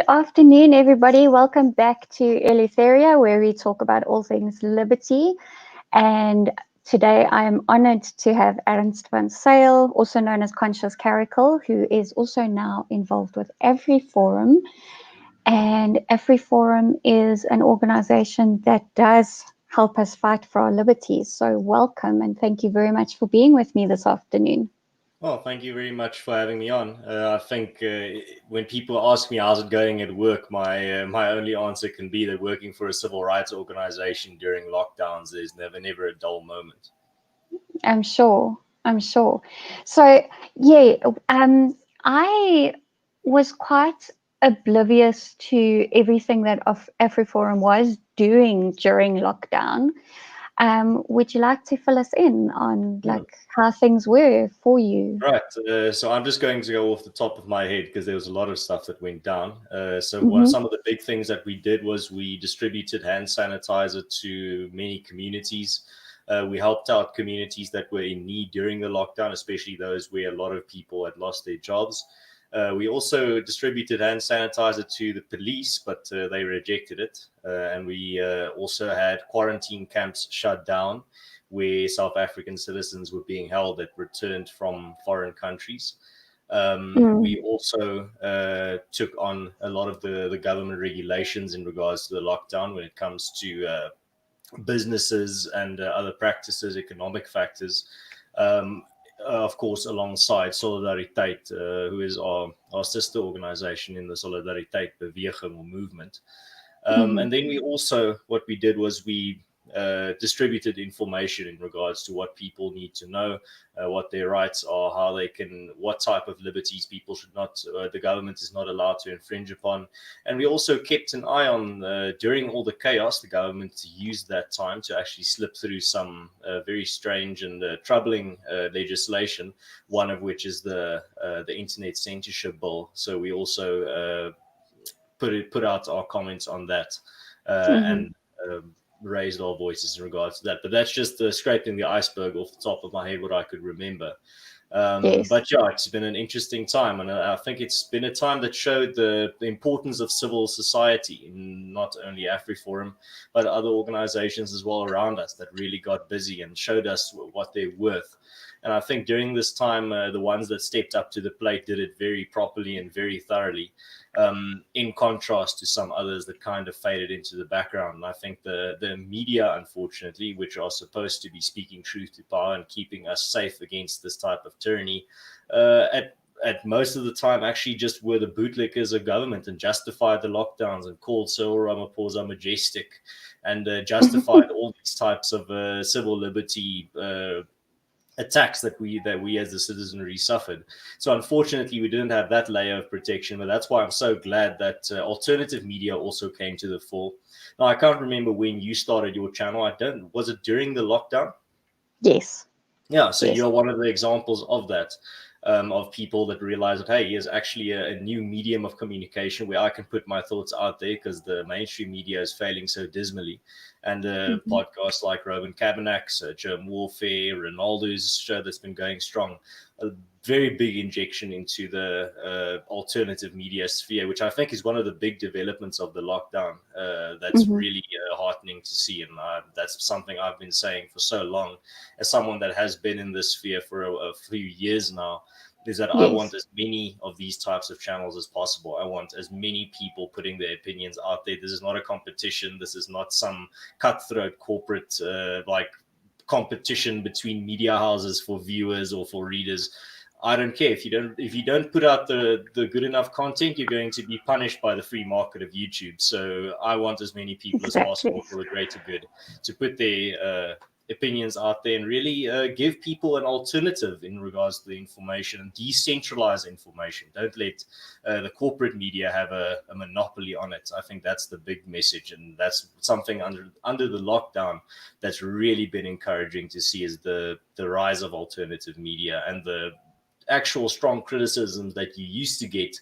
afternoon, everybody. Welcome back to Eleutheria, where we talk about all things liberty. And today I'm honored to have Ernst van Zyl, also known as Conscious Caracal, who is also now involved with Afriforum. And Afriforum is an organization that does help us fight for our liberties. So welcome, and thank you very much for being with me this afternoon. Well, thank you very much for having me on. I think when people ask me how's it going at work, my only answer can be that working for a civil rights organization during lockdowns, there's never a dull moment. I'm sure. So, yeah, I was quite oblivious to everything that Afriforum was doing during lockdown. Would you like to fill us in on how things were for you? Right. So I'm just going to go off the top of my head because there was a lot of stuff that went down. Some of the big things that we did was we distributed hand sanitizer to many communities. We helped out communities that were in need during the lockdown, especially those where a lot of people had lost their jobs. We also distributed hand sanitizer to the police, but they rejected it. And we also had quarantine camps shut down where South African citizens were being held that returned from foreign countries. We also took on a lot of the government regulations in regards to the lockdown when it comes to businesses and other practices, economic factors. Of course, alongside Solidariteit, who is our sister organization in the Solidariteit Beweging or movement. And then we also, what we did was we distributed information in regards to what people need to know, what their rights are, how they can, what type of liberties people should not, the government is not allowed to infringe upon. And we also kept an eye on, during all the chaos, the government used that time to actually slip through some very strange and troubling legislation, one of which is the internet censorship bill. So we also put out our comments on that and raised our voices in regards to that. But that's just scraping the iceberg off the top of my head, what I could remember. Yes. But yeah, it's been an interesting time. And I think it's been a time that showed the importance of civil society, in not only Afriforum, but other organizations as well around us that really got busy and showed us what they're worth. And I think during this time, the ones that stepped up to the plate did it very properly and very thoroughly, in contrast to some others that kind of faded into the background. And I think the media, unfortunately, which are supposed to be speaking truth to power and keeping us safe against this type of tyranny, at most of the time actually just were the bootlickers of government and justified the lockdowns and called Cyril Ramaphosa majestic and justified all these types of civil liberty attacks that we as the citizenry suffered. So unfortunately, we didn't have that layer of protection, but that's why I'm so glad that alternative media also came to the fore. Now, I can't remember when you started your channel. Was it during the lockdown? Yes. Yeah, so yes. You're one of the examples of that. Of people that realize that, hey, here's actually a new medium of communication where I can put my thoughts out there because the mainstream media is failing so dismally. And podcasts like Robin Kabernak's Germ Warfare, Ronaldo's show that's been going strong, a very big injection into the alternative media sphere, which I think is one of the big developments of the lockdown. That's really heartening to see. And that's something I've been saying for so long as someone that has been in this sphere for a few years now, is that I want as many of these types of channels as possible. I want as many people putting their opinions out there. This is not a competition. This is not some cutthroat corporate competition between media houses for viewers or for readers. I don't care if you don't put out the good enough content, you're going to be punished by the free market of YouTube. So I want as many people as possible for the greater good to put their opinions out there and really give people an alternative in regards to the information and decentralize information. Don't let the corporate media have a monopoly on it. I think that's the big message, and that's something under the lockdown that's really been encouraging to see, is the rise of alternative media and the actual strong criticisms that you used to get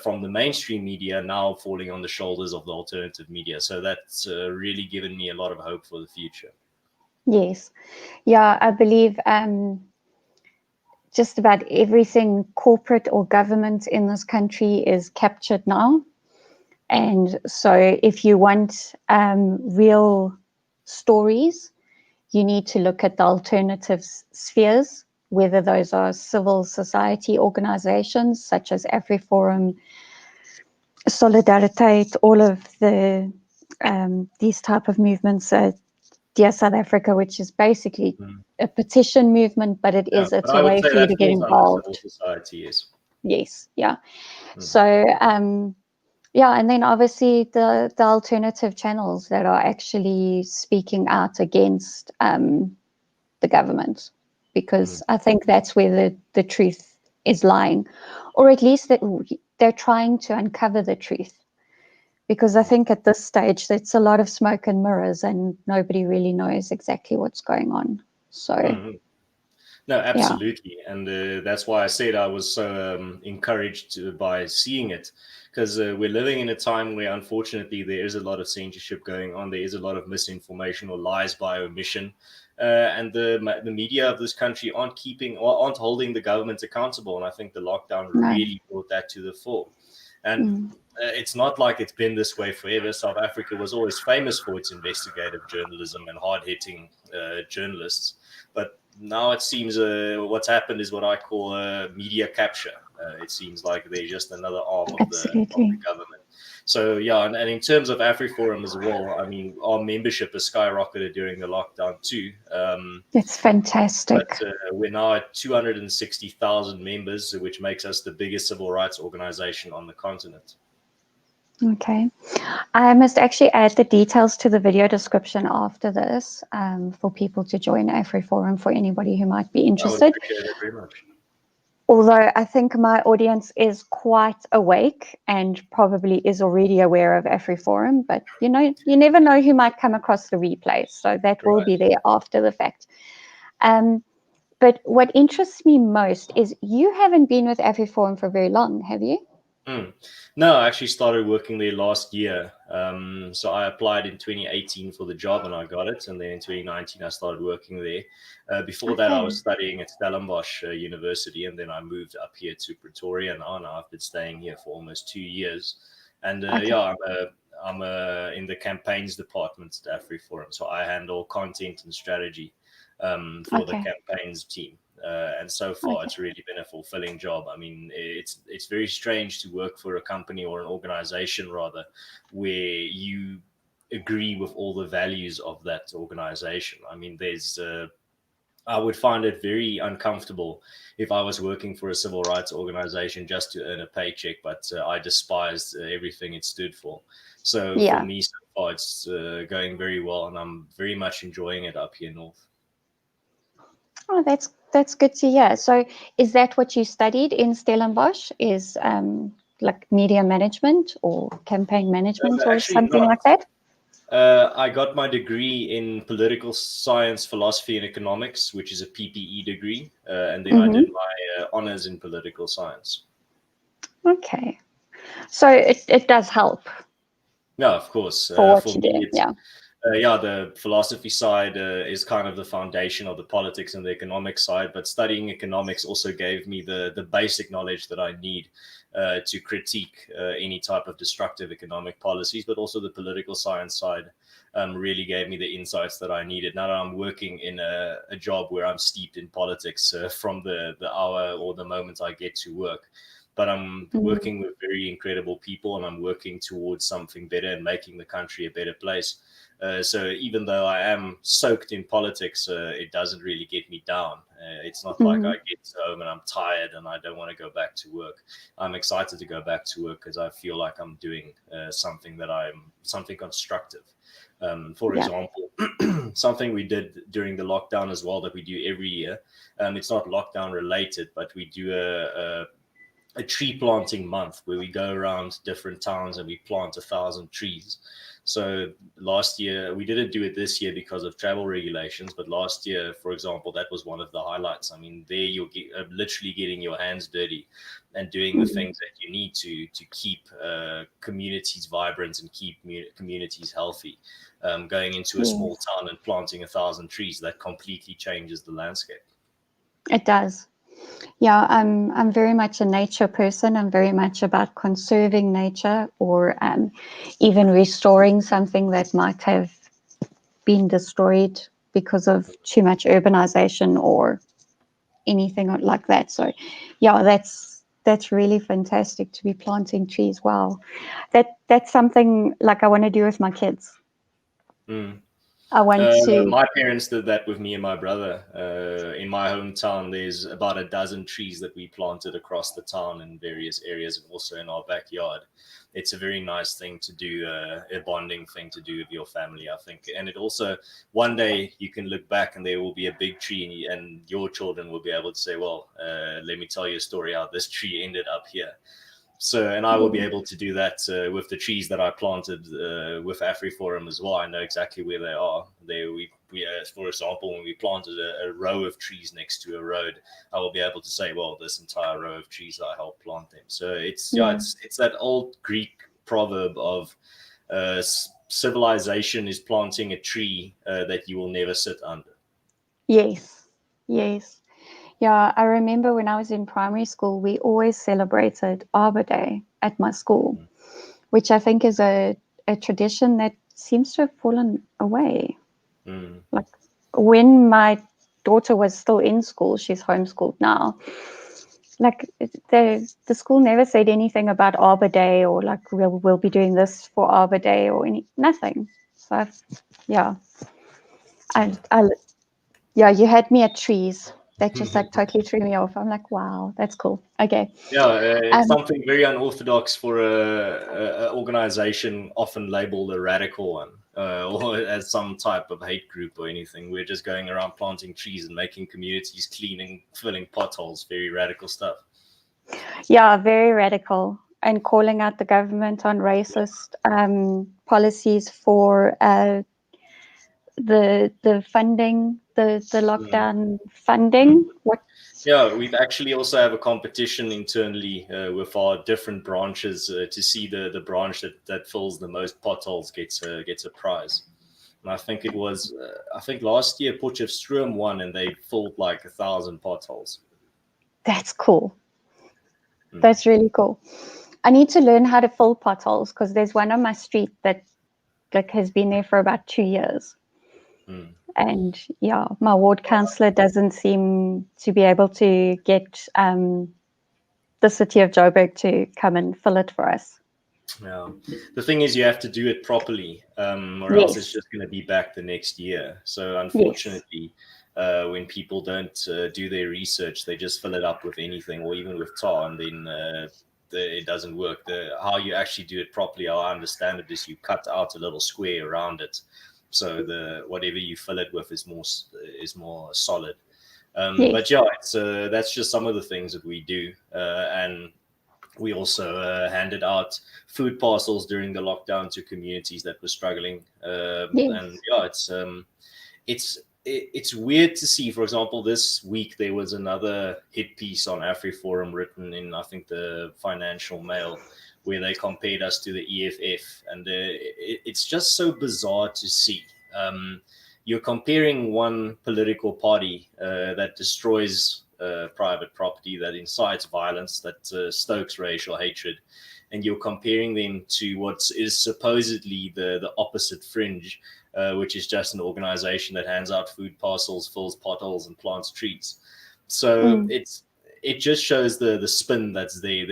from the mainstream media now falling on the shoulders of the alternative media. So that's really given me a lot of hope for the future. Yes. Yeah, I believe just about everything corporate or government in this country is captured now. And so if you want real stories, you need to look at the alternative spheres, whether those are civil society organizations such as Afriforum, Solidariteit, all of the these type of movements. Dear South Africa, which is basically a petition movement, but it's But a I would way say for you that to get falls under civil involved. society, yes. Yes, yeah. So yeah, and then obviously the alternative channels that are actually speaking out against the government, because I think that's where the truth is lying, or at least that they're trying to uncover the truth. Because I think at this stage, it's a lot of smoke and mirrors and nobody really knows exactly what's going on. So, No, yeah. absolutely. And that's why I said I was so encouraged by seeing it, because we're living in a time where, unfortunately, there is a lot of censorship going on. There is a lot of misinformation or lies by omission. And the media of this country aren't holding the government accountable. And I think the lockdown really brought that to the fore. And it's not like it's been this way forever. South Africa was always famous for its investigative journalism and hard-hitting journalists. But now it seems what's happened is what I call media capture. It seems like they're just another arm of the government. So yeah, and in terms of Afriforum as well, I mean, our membership has skyrocketed during the lockdown too. It's fantastic. But we're now at 260,000 members, which makes us the biggest civil rights organization on the continent. Okay. I must actually add the details to the video description after this for people to join Afriforum, for anybody who might be interested. I would appreciate it very much. Although I think my audience is quite awake and probably is already aware of Afriforum, but you never know who might come across the replay. So that will be there after the fact. But what interests me most is you haven't been with Afriforum for very long, have you? No, I actually started working there last year. So I applied in 2018 for the job and I got it. And then in 2019, I started working there. Before that, I was studying at Stellenbosch University. And then I moved up here to Pretoria now. And I've been staying here for almost 2 years. And yeah, I'm in the campaigns department at Afriforum. So I handle content and strategy for the campaigns team. And so far, it's really been a fulfilling job. I mean, it's very strange to work for a company or an organization, rather, where you agree with all the values of that organization. I mean, I would find it very uncomfortable if I was working for a civil rights organization just to earn a paycheck, but I despised everything it stood for. So for me, so far, it's going very well, and I'm very much enjoying it up here north. Oh, that's good to hear. So is that what you studied in Stellenbosch, is like media management or campaign management or something like that? I got my degree in political science, philosophy, and economics, which is a PPE degree. And then I did my honors in political science. Okay. So it does help. Yeah, of course. For what for you me, do, the philosophy side is kind of the foundation of the politics and the economic side, but studying economics also gave me the basic knowledge that I need to critique any type of destructive economic policies, but also the political science side really gave me the insights that I needed. Now that I'm working in a job where I'm steeped in politics from the hour or the moment I get to work. But I'm working with very incredible people, and I'm working towards something better and making the country a better place. So even though I am soaked in politics, it doesn't really get me down. It's not like I get home and I'm tired and I don't want to go back to work. I'm excited to go back to work because I feel like I'm doing something constructive. For example, something we did during the lockdown as well that we do every year. It's not lockdown related, but we do a tree planting month where we go around different towns and we plant 1,000 trees. So last year, we didn't do it this year because of travel regulations, but last year, for example, that was one of the highlights. I mean, there you're literally getting your hands dirty and doing the things that you need to keep communities vibrant and keep communities healthy. Going into a small town and planting 1,000 trees, that completely changes the landscape. It does. Yeah, I'm very much a nature person. I'm very much about conserving nature, or even restoring something that might have been destroyed because of too much urbanization or anything like that. So yeah, that's really fantastic to be planting trees. Wow. That's something like I want to do with my kids. Mm. I want to. My parents did that with me and my brother. In my hometown, there's about a dozen trees that we planted across the town in various areas, and also in our backyard. It's a very nice thing to do, a bonding thing to do with your family, I think. And it also, one day you can look back and there will be a big tree, and your children will be able to say, well, let me tell you a story how this tree ended up here. So, and I will be able to do that with the trees that I planted with Afriforum as well. I know exactly where they are. For example, when we planted a row of trees next to a road, I will be able to say, well, this entire row of trees I helped plant them. So it's that old Greek proverb of civilization is planting a tree that you will never sit under. Yes, yes. Yeah, I remember when I was in primary school, we always celebrated Arbor Day at my school, which I think is a tradition that seems to have fallen away. Like when my daughter was still in school, she's homeschooled now. Like the school never said anything about Arbor Day, or like we'll be doing this for Arbor Day, or nothing. So yeah, I yeah, you had me at trees. That just like totally threw me off. I'm like, wow, that's cool. Okay. Yeah, it's something very unorthodox for a organization often labeled a radical one, or as some type of hate group or anything. We're just going around planting trees and making communities clean and filling potholes. Very radical stuff. Yeah, very radical, and calling out the government on racist policies for the funding, the lockdown funding. What? Yeah, we've actually also have a competition internally with our different branches to see the branch that fills the most potholes gets a prize. And I think it was I think last year Potchefstroom won, and they filled like 1,000 potholes. That's cool. That's really cool. I need to learn how to fill potholes, because there's one on my street that like has been there for about 2 years. And yeah, my ward councillor doesn't seem to be able to get the city of Joburg to come and fill it for us. Yeah, the thing is, you have to do it properly, or else it's Yes. just going to be back the next year. So Yes. unfortunately, when people don't do their research, they just fill it up with anything, or even with tar, and then it doesn't work. How you actually do it properly, how I understand it, is you cut out a little square around it, so whatever you fill it with is more solid. Yes. But yeah, that's just some of the things that we do, and we also handed out food parcels during the lockdown to communities that were struggling. Yes. And yeah, it's weird to see. For example, this week there was another hit piece on Afriforum written in, I think, the Financial Mail, where they compared us to the EFF, and it's just so bizarre to see. You're comparing one political party that destroys private property, that incites violence, that stokes racial hatred, and you're comparing them to what is supposedly the opposite fringe, which is just an organization that hands out food parcels, fills potholes, and plants trees. So it just shows the spin that's there.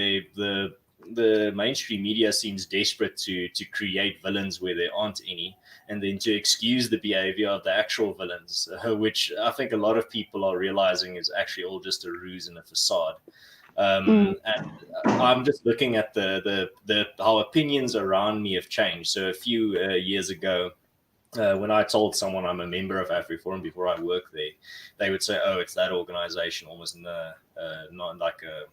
The mainstream media seems desperate to create villains where there aren't any, and then to excuse the behavior of the actual villains, which I think a lot of people are realizing is actually all just a ruse and a facade. And I'm just looking at the how opinions around me have changed. So a few years ago, when I told someone I'm a member of Afriforum before I work there, they would say, "Oh, it's that organization," almost not like a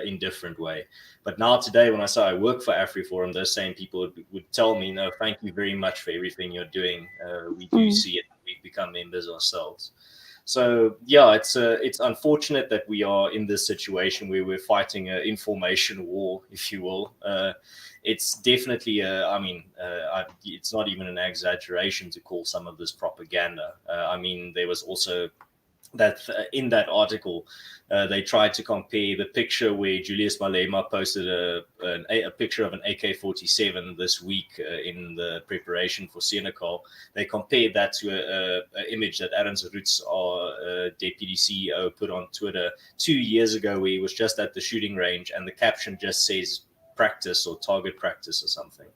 indifferent way. But now today, when I say I work for Afriforum, those same people would tell me, "No, thank you very much for everything you're doing. We do see it. We've become members ourselves." So yeah, it's unfortunate that we are in this situation where we're fighting an information war, if you will. It's definitely, it's not even an exaggeration to call some of this propaganda. I mean, there was also that in that article, they tried to compare the picture where Julius Malema posted a picture of an AK-47 this week in the preparation for Caracal. They compared that to an image that Ernst van Zyl, our deputy CEO, put on Twitter 2 years ago, where he was just at the shooting range, and the caption just says practice or target practice or something.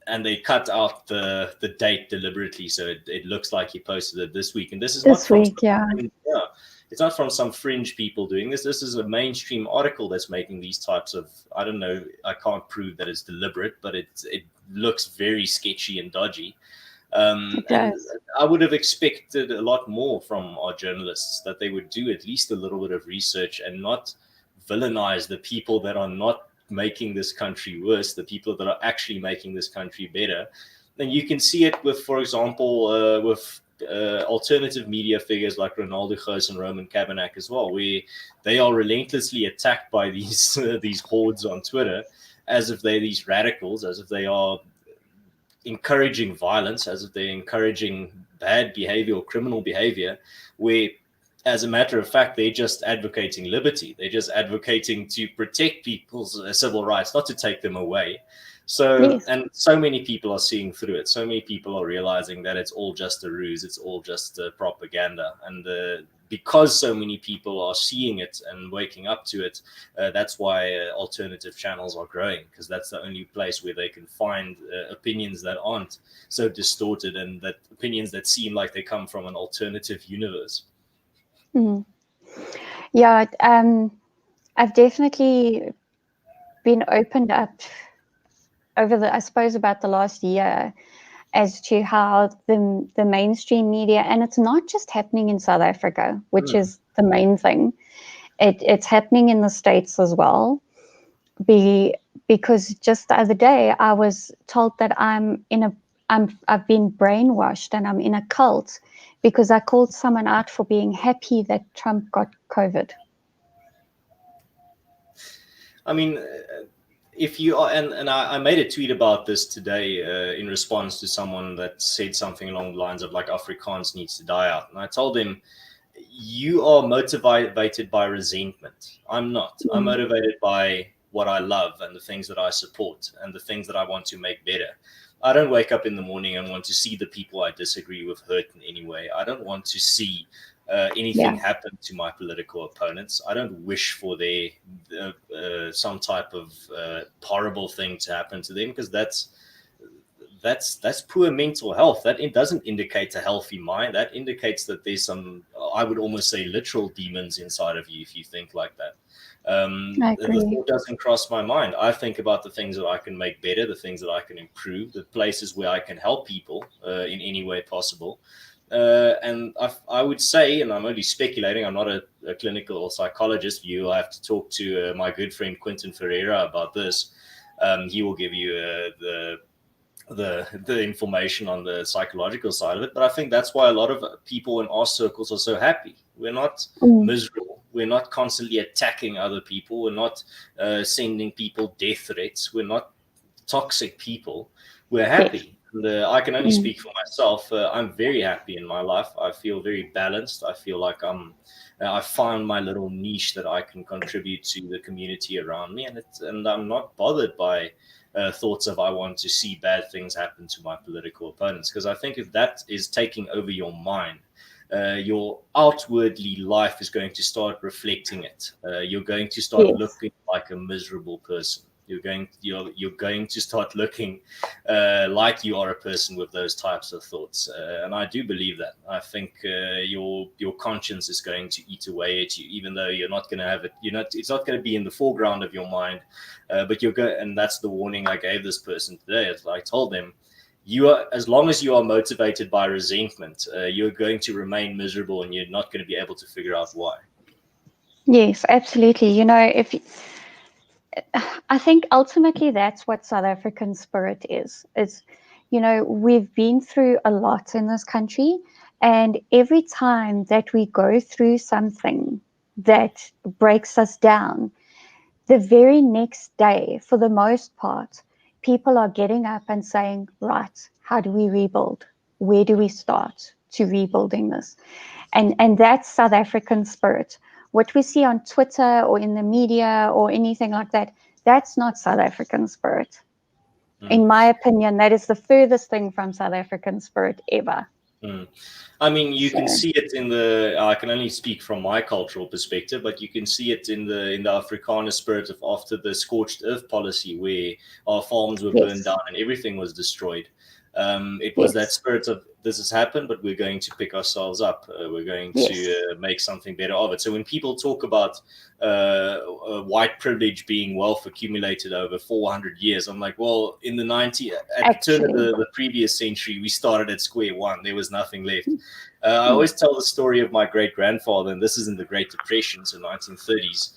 And they cut out the date deliberately, so it looks like he posted it this week. And this is not from it's not from some fringe people doing this. This is a mainstream article that's making these types of, I don't know, I can't prove that it's deliberate, but it looks very sketchy and dodgy. And I would have expected a lot more from our journalists, that they would do at least a little bit of research and not villainize the people that are not making this country worse, the people that are actually making this country better. And you can see it with, for example, with alternative media figures like Ronaldo Goos and Roman Cabernac as well, where they are relentlessly attacked by these these hordes on Twitter, as if they're these radicals, as if they are encouraging violence, as if they're encouraging bad behavior or criminal behavior, where, as a matter of fact, they're just advocating liberty. They're just advocating to protect people's civil rights, not to take them away. So, and so many people are seeing through it. So many people are realizing that it's all just a ruse. It's all just propaganda. And because so many people are seeing it and waking up to it, that's why alternative channels are growing, because that's the only place where they can find opinions that aren't so distorted, and that opinions that seem like they come from an alternative universe. Yeah, I've definitely been opened up over I suppose about the last year, as to how the mainstream media, and it's not just happening in South Africa, which is the main thing. It's happening in the States as well. Because just the other day I was told that I've been brainwashed and I'm in a cult because I called someone out for being happy that Trump got COVID. I mean, if you are, and I made a tweet about this today in response to someone that said something along the lines of like, Afrikaans needs to die out. And I told him, you are motivated by resentment. I'm not. I'm motivated by what I love and the things that I support and the things that I want to make better. I don't wake up in the morning and want to see the people I disagree with hurt in any way. I don't want to see anything happen to my political opponents. I don't wish for their some type of horrible thing to happen to them, because that's poor mental health. That it doesn't indicate a healthy mind. That indicates that there's some, I would almost say, literal demons inside of you if you think like that. The thought doesn't cross my mind. I think about the things that I can make better, the things that I can improve, the places where I can help people in any way possible. And I would say, and I'm only speculating, I'm not a clinical or psychologist view. I have to talk to my good friend Quentin Ferreira about this. He will give you the information on the psychological side of it. But I think that's why a lot of people in our circles are so happy. We're not miserable. We're not constantly attacking other people. We're not sending people death threats. We're not toxic people. We're happy. And I can only speak for myself. I'm very happy in my life. I feel very balanced. I feel like I found my little niche that I can contribute to the community around me, and I'm not bothered by thoughts of I want to see bad things happen to my political opponents, because I think if that is taking over your mind, your outwardly life is going to start reflecting it. You're going to start looking like a miserable person. You're going to start looking like you are a person with those types of thoughts, and I do believe that. I think your conscience is going to eat away at you, even though you're not going to have it. It's not going to be in the foreground of your mind, but you're going. And that's the warning I gave this person today. I told them, as long as you are motivated by resentment, you're going to remain miserable, and you're not going to be able to figure out why. Yes, absolutely. I think ultimately that's what South African spirit is. We've been through a lot in this country, and every time that we go through something that breaks us down, the very next day, for the most part, people are getting up and saying, right, how do we rebuild? Where do we start to rebuilding this? And that's South African spirit. What we see on Twitter or in the media or anything like that, that's not South African spirit. In my opinion, that is the furthest thing from South African spirit ever. I mean, you can see it in the. I can only speak from my cultural perspective, but you can see it in the Afrikaner spirit of after the scorched earth policy, where our farms were burned down and everything was destroyed. It was that spirit of this has happened, but we're going to pick ourselves up. We're going to make something better of it. So when people talk about white privilege being wealth accumulated over 400 years, I'm like, well, in the 90s, at the turn of the previous century, we started at square one. There was nothing left. I always tell the story of my great-grandfather, and this is in the Great Depression, so 1930s.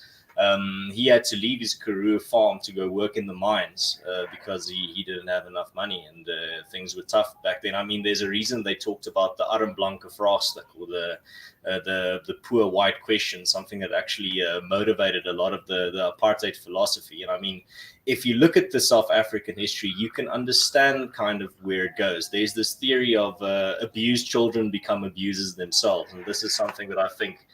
He had to leave his Karoo farm to go work in the mines because he didn't have enough money, and things were tough back then. I mean, there's a reason they talked about the arm blanke vraagstuk, or the poor white question, something that actually motivated a lot of the apartheid philosophy. And I mean, if you look at the South African history, you can understand kind of where it goes. There's this theory of abused children become abusers themselves, and this is something that I think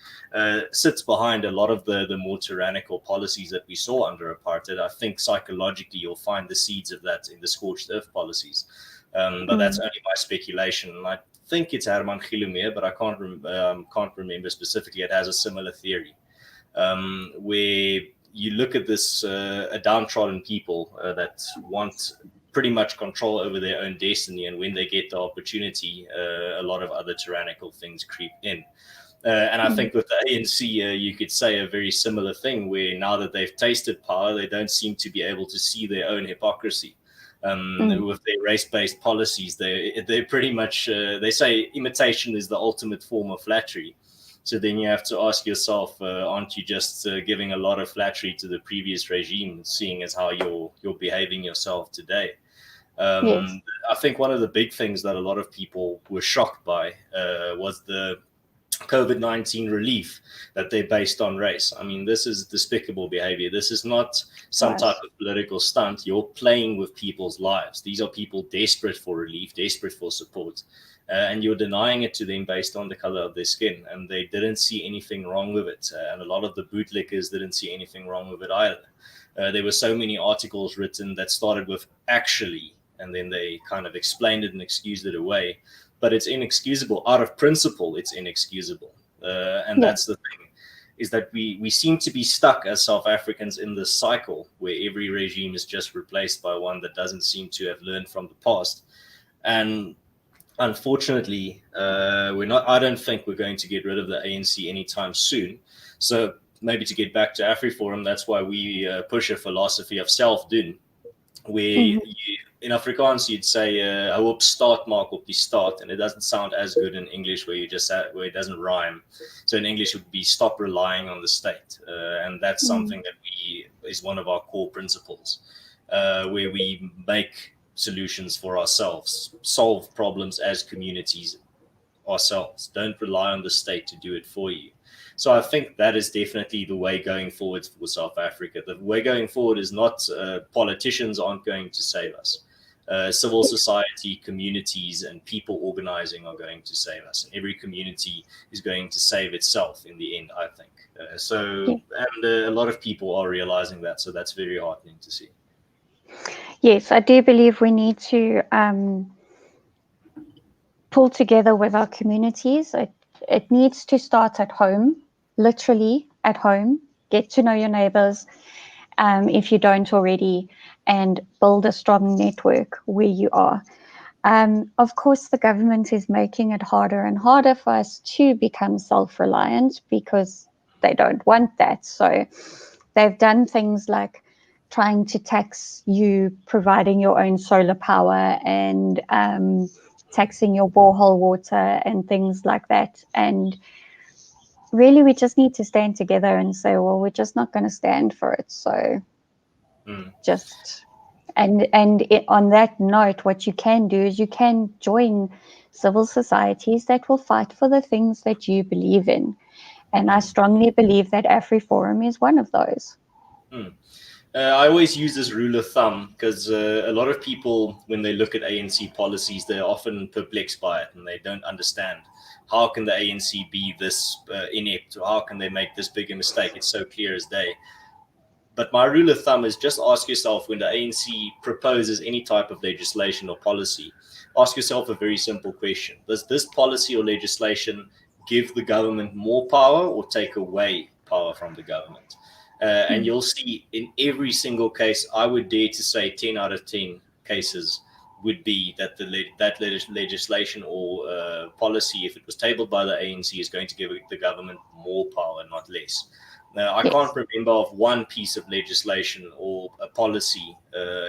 sits behind a lot of the more tyrannical policies that we saw under apartheid. I think psychologically you'll find the seeds of that in the scorched earth policies, but that's only my speculation. And I think it's Herman Gilumeer, but I can't remember specifically. It has a similar theory where you look at this a downtrodden people that want pretty much control over their own destiny, and when they get the opportunity, a lot of other tyrannical things creep in. And I think with the ANC, you could say a very similar thing, where now that they've tasted power, they don't seem to be able to see their own hypocrisy. With their race-based policies, they're pretty much, they say imitation is the ultimate form of flattery. So then you have to ask yourself, aren't you just giving a lot of flattery to the previous regime, seeing as how you're behaving yourself today? I think one of the big things that a lot of people were shocked by was the COVID-19 relief that they're based on race. I mean, this is despicable behavior. This is not some type of political stunt. You're playing with people's lives. These are people desperate for relief, desperate for support, and you're denying it to them based on the color of their skin. And they didn't see anything wrong with it. And a lot of the bootlickers didn't see anything wrong with it either. There were so many articles written that started with actually, and then they kind of explained it and excused it away. But it's inexcusable. Out of principle, it's inexcusable. And that's the thing, is that we seem to be stuck as South Africans in this cycle where every regime is just replaced by one that doesn't seem to have learned from the past. And unfortunately, I don't think we're going to get rid of the ANC anytime soon. So maybe to get back to Afriforum, that's why we push a philosophy of self-doen, where in Afrikaans you'd say hou op staat maak op die staat, and it doesn't sound as good in English where it doesn't rhyme. So in English it would be stop relying on the state, and that's something that is one of our core principles, where we make solutions for ourselves, solve problems as communities ourselves. Don't rely on the state to do it for you. So I think that is definitely the way going forward for South Africa. The way going forward is not politicians aren't going to save us. Civil society, communities, and people organizing are going to save us. And every community is going to save itself in the end, I think. And a lot of people are realizing that. So that's very heartening to see. Yes, I do believe we need to pull together with our communities. It needs to start at home, literally at home. Get to know your neighbors if you don't already, and build a strong network where you are. Of course, the government is making it harder and harder for us to become self-reliant because they don't want that. So they've done things like trying to tax you providing your own solar power and taxing your borehole water and things like that. And really, we just need to stand together and say, well, we're just not going to stand for it. So on that note, what you can do is you can join civil societies that will fight for the things that you believe in. And I strongly believe that Afriforum is one of those. I always use this rule of thumb because a lot of people, when they look at ANC policies, they're often perplexed by it and they don't understand how can the ANC be this inept, or how can they make this big a mistake? It's so clear as day. But my rule of thumb is just ask yourself, when the ANC proposes any type of legislation or policy, ask yourself a very simple question. Does this policy or legislation give the government more power or take away power from the government? And you'll see in every single case, I would dare to say 10 out of 10 cases would be that that legislation or policy, if it was tabled by the ANC, is going to give the government more power, not less. Now, I can't remember of one piece of legislation or a policy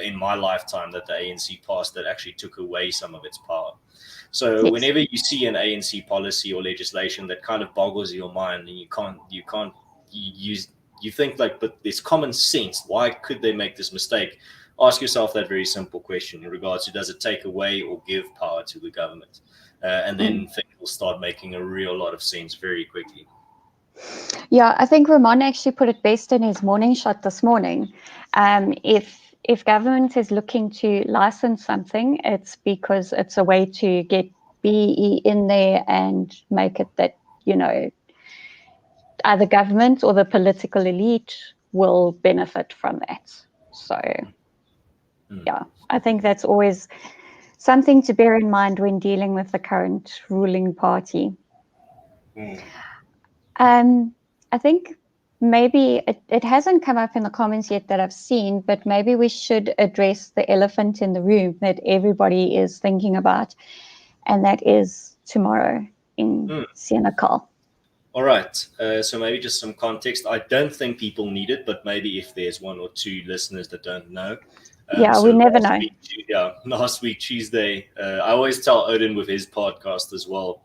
in my lifetime that the ANC passed that actually took away some of its power. So whenever you see an ANC policy or legislation that kind of boggles your mind, and you think like, but there's common sense. Why could they make this mistake? Ask yourself that very simple question in regards to, does it take away or give power to the government? And then things will start making a real lot of sense very quickly. Yeah, I think Ramon actually put it best in his morning shot this morning. If government is looking to license something, it's because it's a way to get BE in there and make it that, either government or the political elite will benefit from that. So, yeah, I think that's always something to bear in mind when dealing with the current ruling party. I think maybe it hasn't come up in the comments yet that I've seen, but maybe we should address the elephant in the room that everybody is thinking about, and that is tomorrow in Caracal. All right. So maybe just some context. I don't think people need it, but maybe if there's one or two listeners that don't know. We never know. Last week, Tuesday, I always tell Odin with his podcast as well,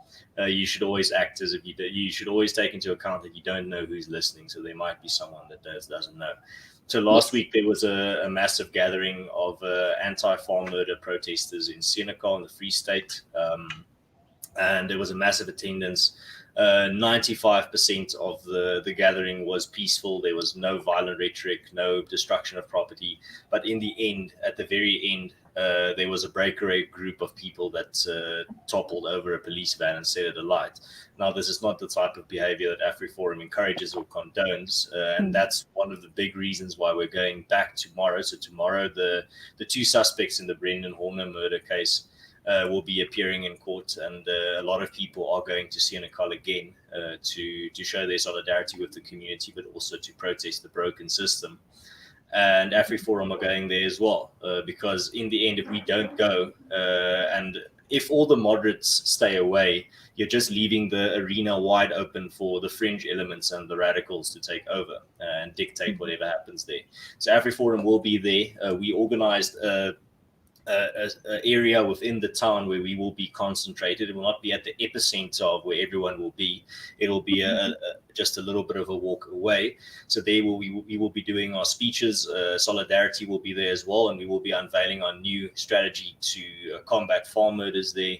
you should always act as if you should always take into account that you don't know who's listening. So there might be someone that doesn't know. So last week, there was a massive gathering of anti-farm murder protesters in Caracal in the Free State. And there was a massive attendance. 95% of the gathering was peaceful. There was no violent rhetoric, no destruction of property. But in the end, at the very end, there was a breakaway group of people that toppled over a police van and set it alight. Now, this is not the type of behavior that Afriforum encourages or condones, and that's one of the big reasons why we're going back tomorrow. So tomorrow, the two suspects in the Brendan Horner murder case will be appearing in court, and a lot of people are going to Caracal again to show their solidarity with the community, but also to protest the broken system. And Afriforum are going there as well, because in the end, if we don't go, and if all the moderates stay away, you're just leaving the arena wide open for the fringe elements and the radicals to take over and dictate whatever happens there. So Afriforum will be there. We organized a area within the town where we will be concentrated. It will not be at the epicenter of where everyone will be. It will be just a little bit of a walk away. So there we will be doing our speeches. Solidarity will be there as well, and we will be unveiling our new strategy to combat farm murders there.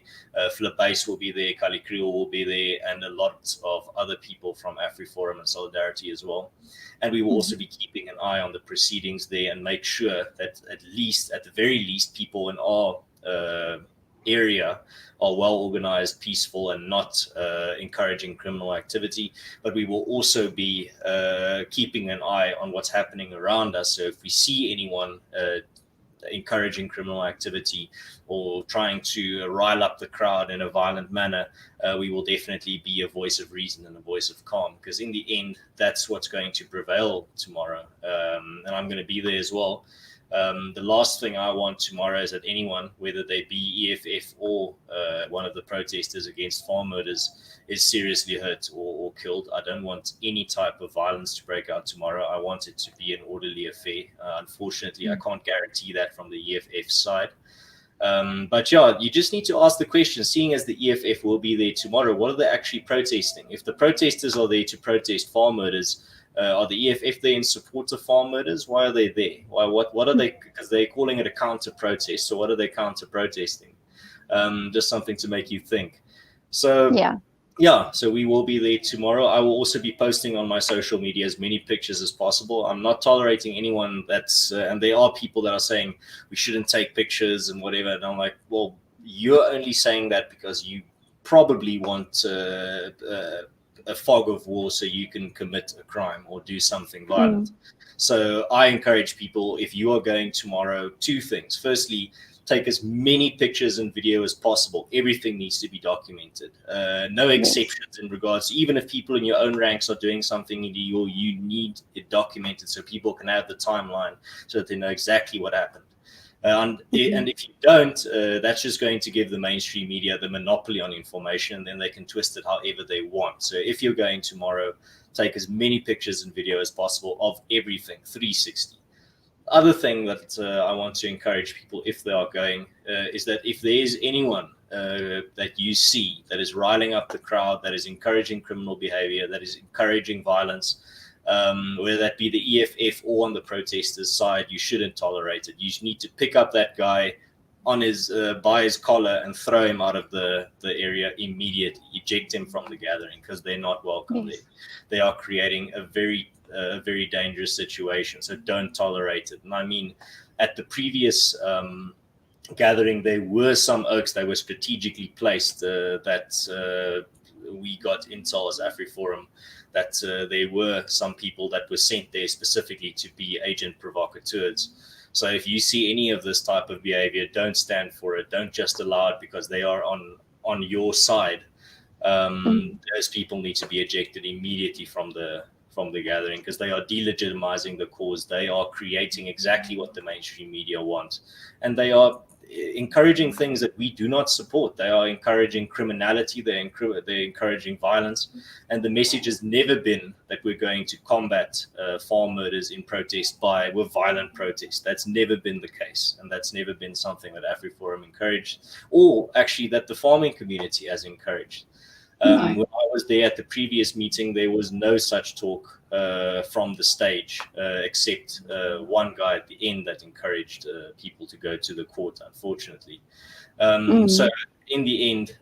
Flip Base will be there, Kali Kriel will be there, and a lot of other people from Afriforum and Solidarity as well. And we will also be keeping an eye on the proceedings there and make sure that at the very least, people in our area are well organized, peaceful, and not encouraging criminal activity. But we will also be keeping an eye on what's happening around us. So if we see anyone encouraging criminal activity or trying to rile up the crowd in a violent manner, we will definitely be a voice of reason and a voice of calm, because in the end, that's what's going to prevail tomorrow. And I'm going to be there as well. The last thing I want tomorrow is that anyone, whether they be EFF or one of the protesters against farm murders, is seriously hurt or killed. I don't want any type of violence to break out tomorrow. I want it to be an orderly affair. Unfortunately, I can't guarantee that from the EFF side. But yeah, you just need to ask the question, seeing as the EFF will be there tomorrow, what are they actually protesting? If the protesters are there to protest farm murders, are the EFF there in support of farm murders? Why are they there? What are they? Because they're calling it a counter protest. So what are they counter protesting? Just something to make you think. So Yeah, so we will be there tomorrow. I will also be posting on my social media as many pictures as possible. I'm not tolerating anyone that's, and there are people that are saying we shouldn't take pictures and whatever. And I'm like, well, you're only saying that because you probably want a fog of war so you can commit a crime or do something violent. So I encourage people, if you are going tomorrow, two things. Firstly, take as many pictures and video as possible. Everything needs to be documented. No exceptions in regards to, even if people in your own ranks are doing something illegal, you need it documented so people can have the timeline so that they know exactly what happened. And if you don't, that's just going to give the mainstream media the monopoly on information, and then they can twist it however they want. So if you're going tomorrow, take as many pictures and video as possible of everything, 360. Other thing that I want to encourage people, if they are going, is that if there is anyone that you see that is riling up the crowd, that is encouraging criminal behavior, that is encouraging violence, whether that be the EFF or on the protesters' side, you shouldn't tolerate it. You need to pick up that guy on his by his collar and throw him out of the area immediately, eject him from the gathering, because they're not welcome there. They are creating a very dangerous situation, so don't tolerate it. And I mean, at the previous gathering, there were some oaks that were strategically placed that we got intel as Afriforum that there were some people that were sent there specifically to be agent provocateurs. So if you see any of this type of behavior, don't stand for it. Don't just allow it because they are on your side. Those people need to be ejected immediately from the gathering, because they are delegitimizing the cause. They are creating exactly what the mainstream media want, and they are encouraging things that we do not support. They are encouraging criminality. They're encouraging violence, and the message has never been that we're going to combat farm murders in protest with violent protest. That's never been the case, and that's never been something that Afriforum encouraged, or actually that the farming community has encouraged. When I was there at the previous meeting, there was no such talk from the stage, except one guy at the end that encouraged people to go to the court, unfortunately. So in the end,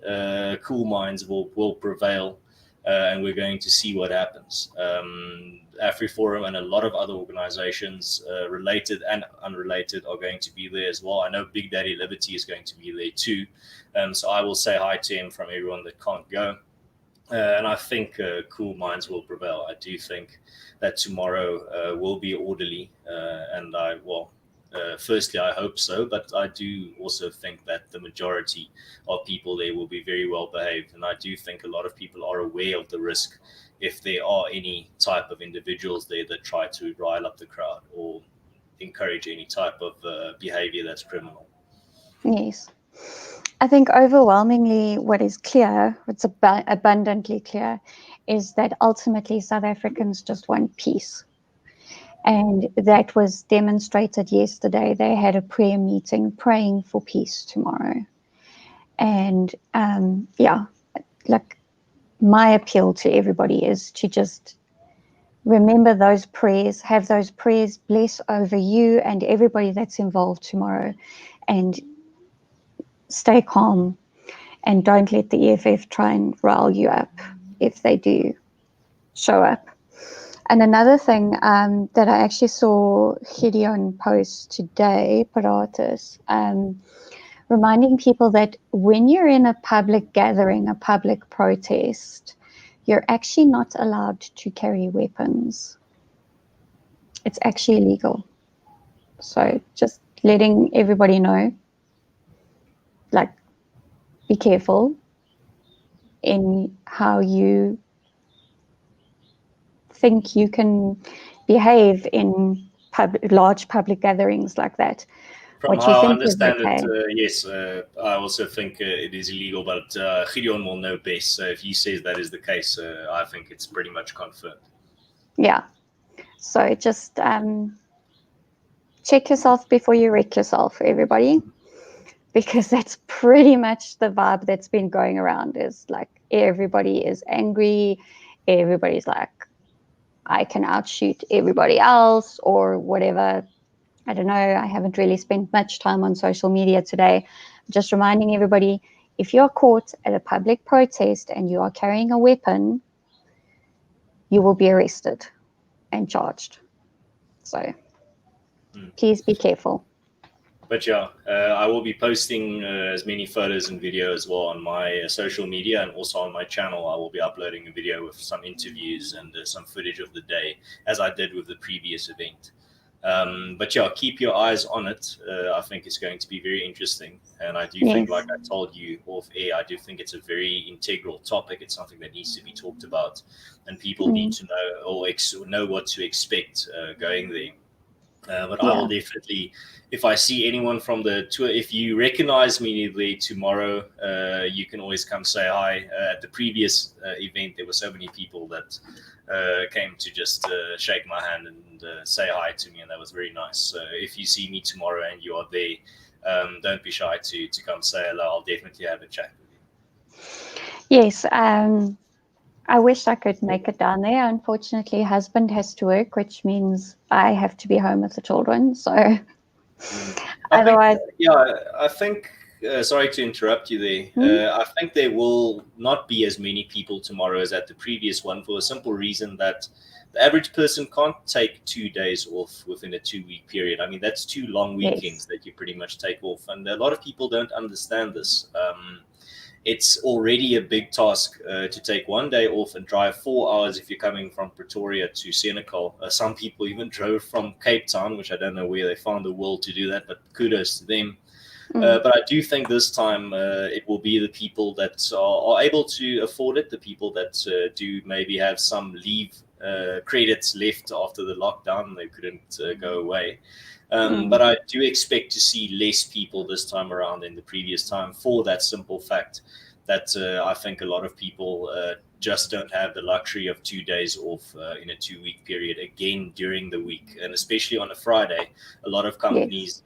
cool minds will prevail, and we're going to see what happens. Afriforum and a lot of other organizations, related and unrelated, are going to be there as well. I know Big Daddy Liberty is going to be there too. So I will say hi to him from everyone that can't go. And I think cool minds will prevail. I do think that tomorrow will be orderly. And firstly, I hope so. But I do also think that the majority of people there will be very well behaved. And I do think a lot of people are aware of the risk if there are any type of individuals there that try to rile up the crowd or encourage any type of behavior that's criminal. Yes. I think overwhelmingly what is clear, what's abundantly clear, is that ultimately South Africans just want peace. And that was demonstrated yesterday. They had a prayer meeting praying for peace tomorrow. And my appeal to everybody is to just remember those prayers, have those prayers bless over you and everybody that's involved tomorrow, and stay calm, and don't let the EFF try and rile you up if they do show up. And another thing that I actually saw Gideon post today, Potholes, reminding people that when you're in a public gathering, a public protest, you're actually not allowed to carry weapons. It's actually illegal. So just letting everybody know, be careful in how you think you can behave in large public gatherings like that. From how I understand it, yes, I also think it is illegal, but Gideon will know best. So if he says that is the case, I think it's pretty much confirmed. Yeah. So just check yourself before you wreck yourself, everybody, because that's pretty much the vibe that's been going around, is like everybody is angry. Everybody's like, I can outshoot everybody else or whatever. I don't know. I haven't really spent much time on social media today. Just reminding everybody, if you are caught at a public protest and you are carrying a weapon, you will be arrested and charged. So please be careful. But yeah, I will be posting as many photos and video as well on my social media, and also on my channel. I will be uploading a video with some interviews and some footage of the day, as I did with the previous event. But yeah, keep your eyes on it. I think it's going to be very interesting. And I do think, like I told you off air, I do think it's a very integral topic. It's something that needs to be talked about, and people need to know or know what to expect going there. But I will definitely, if I see anyone from the tour, if you recognize me there tomorrow, you can always come say hi. At the previous event, there were so many people that came to just shake my hand and say hi to me, and that was very nice. So if you see me tomorrow and you are there, don't be shy to come say hello. I'll definitely have a chat with you. Yes, I wish I could make it down there. Unfortunately, husband has to work, which means I have to be home with the children. So otherwise, I think, sorry to interrupt you there. I think there will not be as many people tomorrow as at the previous one, for a simple reason that the average person can't take 2 days off within a 2-week period. I mean, that's 2 long weekends that you pretty much take off. And a lot of people don't understand this. It's already a big task to take 1 day off and drive 4 hours if you're coming from Pretoria to Caracal. Some people even drove from Cape Town, which I don't know where they found the will to do that, but kudos to them. But I do think this time it will be the people that are able to afford it, the people that do maybe have some leave credits left after the lockdown. They couldn't go away. But I do expect to see less people this time around than the previous time, for that simple fact that I think a lot of people just don't have the luxury of 2 days off in a 2-week period again during the week. And especially on a Friday, a lot of companies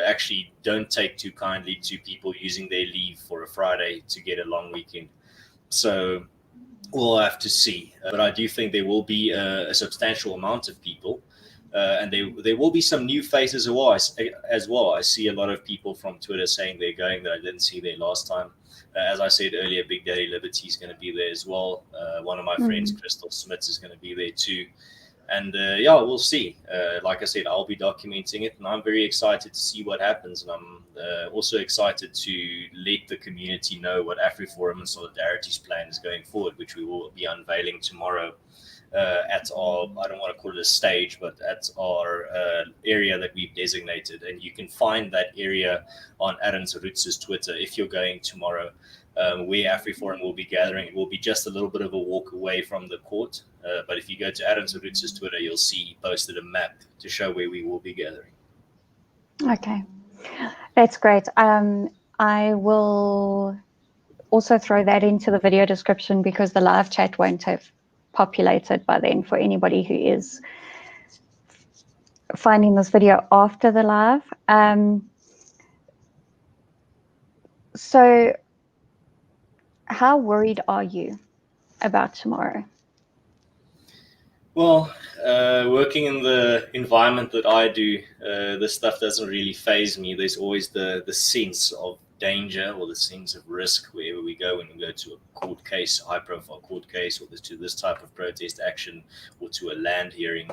actually don't take too kindly to people using their leave for a Friday to get a long weekend. So we'll have to see. But I do think there will be a substantial amount of people. And there will be some new faces as well. I see a lot of people from Twitter saying they're going that I didn't see there last time. As I said earlier, Big Daddy Liberties is going to be there as well. One of my friends, Crystal Smits, is going to be there too. And we'll see. Like I said, I'll be documenting it, and I'm very excited to see what happens. And I'm also excited to let the community know what Afriforum and Solidarity's plan is going forward, which we will be unveiling tomorrow. At our, I don't want to call it a stage, but at our area that we've designated. And you can find that area on Ernst van Zyl's Twitter if you're going tomorrow, where Afriforum will be gathering. It will be just a little bit of a walk away from the court. But if you go to Ernst van Zyl's Twitter, you'll see he posted a map to show where we will be gathering. Okay, that's great. I will also throw that into the video description, because the live chat won't have populated by then for anybody who is finding this video after the live. So how worried are you about tomorrow? Well, working in the environment that I do, this stuff doesn't really faze me. There's always the sense of danger or the sense of risk wherever we go, when we go to a court case, a high-profile court case, or to this type of protest action, or to a land hearing.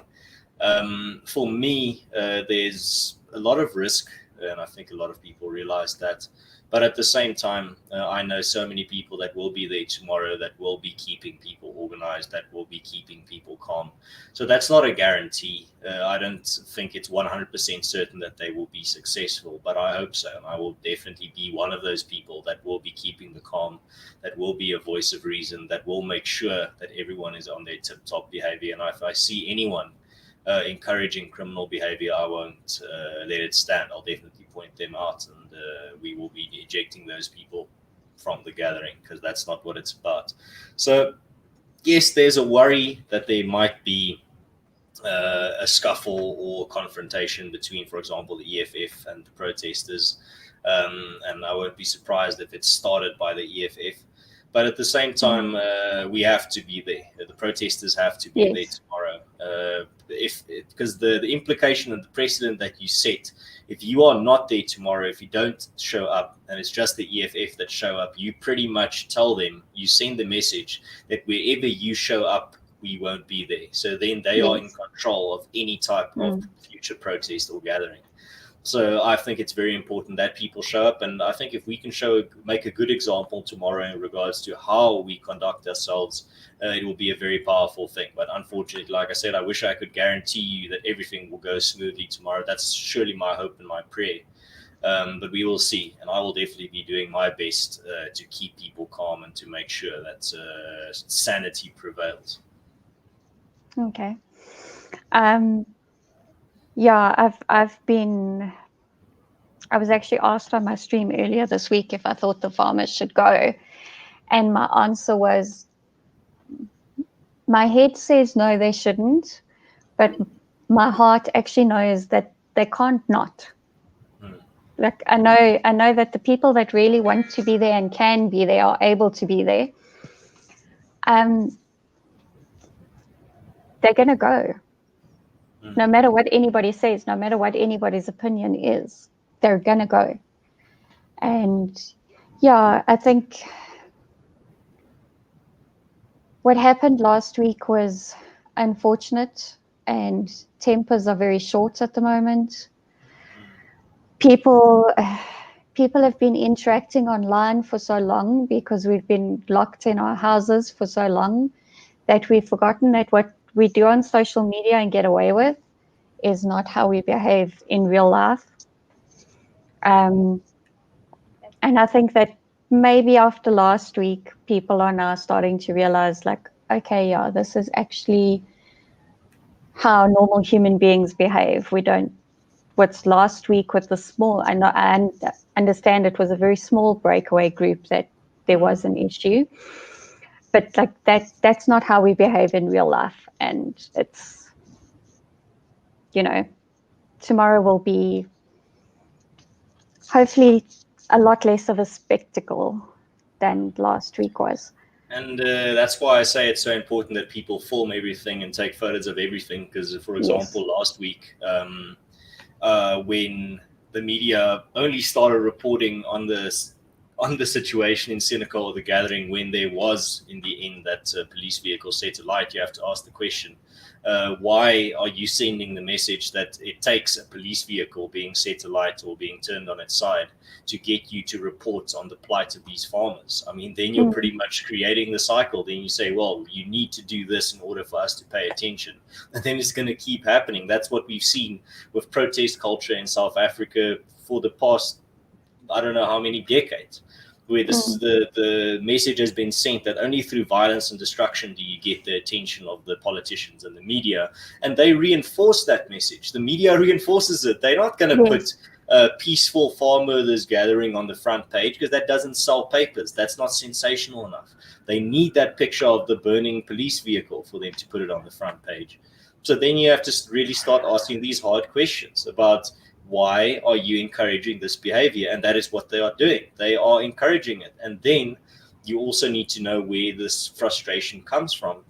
For me, there's a lot of risk, and I think a lot of people realize that. But at the same time, I know so many people that will be there tomorrow that will be keeping people organized, that will be keeping people calm. So that's not a guarantee. I don't think it's 100% certain that they will be successful, but I hope so. And I will definitely be one of those people that will be keeping the calm, that will be a voice of reason, that will make sure that everyone is on their tip-top behavior. And if I see anyone encouraging criminal behavior, I won't let it stand. I'll definitely point them out, and we will be ejecting those people from the gathering, because that's not what it's about. So yes, there's a worry that there might be a scuffle or confrontation between, for example, the EFF and the protesters, and I won't be surprised if it's started by the EFF. But at the same time, we have to be there. The protesters have to be there tomorrow. because the implication and the precedent that you set, if you are not there tomorrow, if you don't show up, and it's just the EFF that show up, you pretty much tell them, you send the message that wherever you show up, we won't be there. So then they are in control of any type of future protest or gathering. So I think it's very important that people show up, and I think if we can make a good example tomorrow in regards to how we conduct ourselves, it will be a very powerful thing. But unfortunately, like I said, I wish I could guarantee you that everything will go smoothly tomorrow. That's surely my hope and my prayer. But we will see, and I will definitely be doing my best to keep people calm and to make sure that sanity prevails. Okay. Yeah, I was actually asked on my stream earlier this week if I thought the farmers should go. And my answer was, my head says no, they shouldn't. But my heart actually knows that they can't not. Like I know that the people that really want to be there and can be there are able to be there. They're going to go. No matter what anybody says, no matter what anybody's opinion is, they're going to go. And yeah, I think what happened last week was unfortunate, and tempers are very short at the moment. People have been interacting online for so long because we've been locked in our houses for so long that we've forgotten that what we do on social media and get away with is not how we behave in real life. And I think that maybe after last week, people are now starting to realize, like, okay, yeah, this is actually how normal human beings behave. We don't, what's last week with the small, I understand it was a very small breakaway group that there was an issue. But like that's not how we behave in real life. And it's, tomorrow will be hopefully a lot less of a spectacle than last week was. And that's why I say it's so important that people film everything and take photos of everything. Because, for example, last week, when the media only started reporting on the situation in Senegal, the gathering, when there was in the end that police vehicle set alight, you have to ask the question, why are you sending the message that it takes a police vehicle being set alight or being turned on its side to get you to report on the plight of these farmers? I mean, then you're pretty much creating the cycle. Then you say, well, you need to do this in order for us to pay attention. And then it's going to keep happening. That's what we've seen with protest culture in South Africa for the past, I don't know how many decades, where the message has been sent that only through violence and destruction do you get the attention of the politicians and the media. And they reinforce that message. The media reinforces it. They're not going to put peaceful farmers gathering on the front page because that doesn't sell papers. That's not sensational enough. They need that picture of the burning police vehicle for them to put it on the front page. So then you have to really start asking these hard questions about, why are you encouraging this behavior? And that is what they are doing. They are encouraging it. And then you also need to know where this frustration comes from.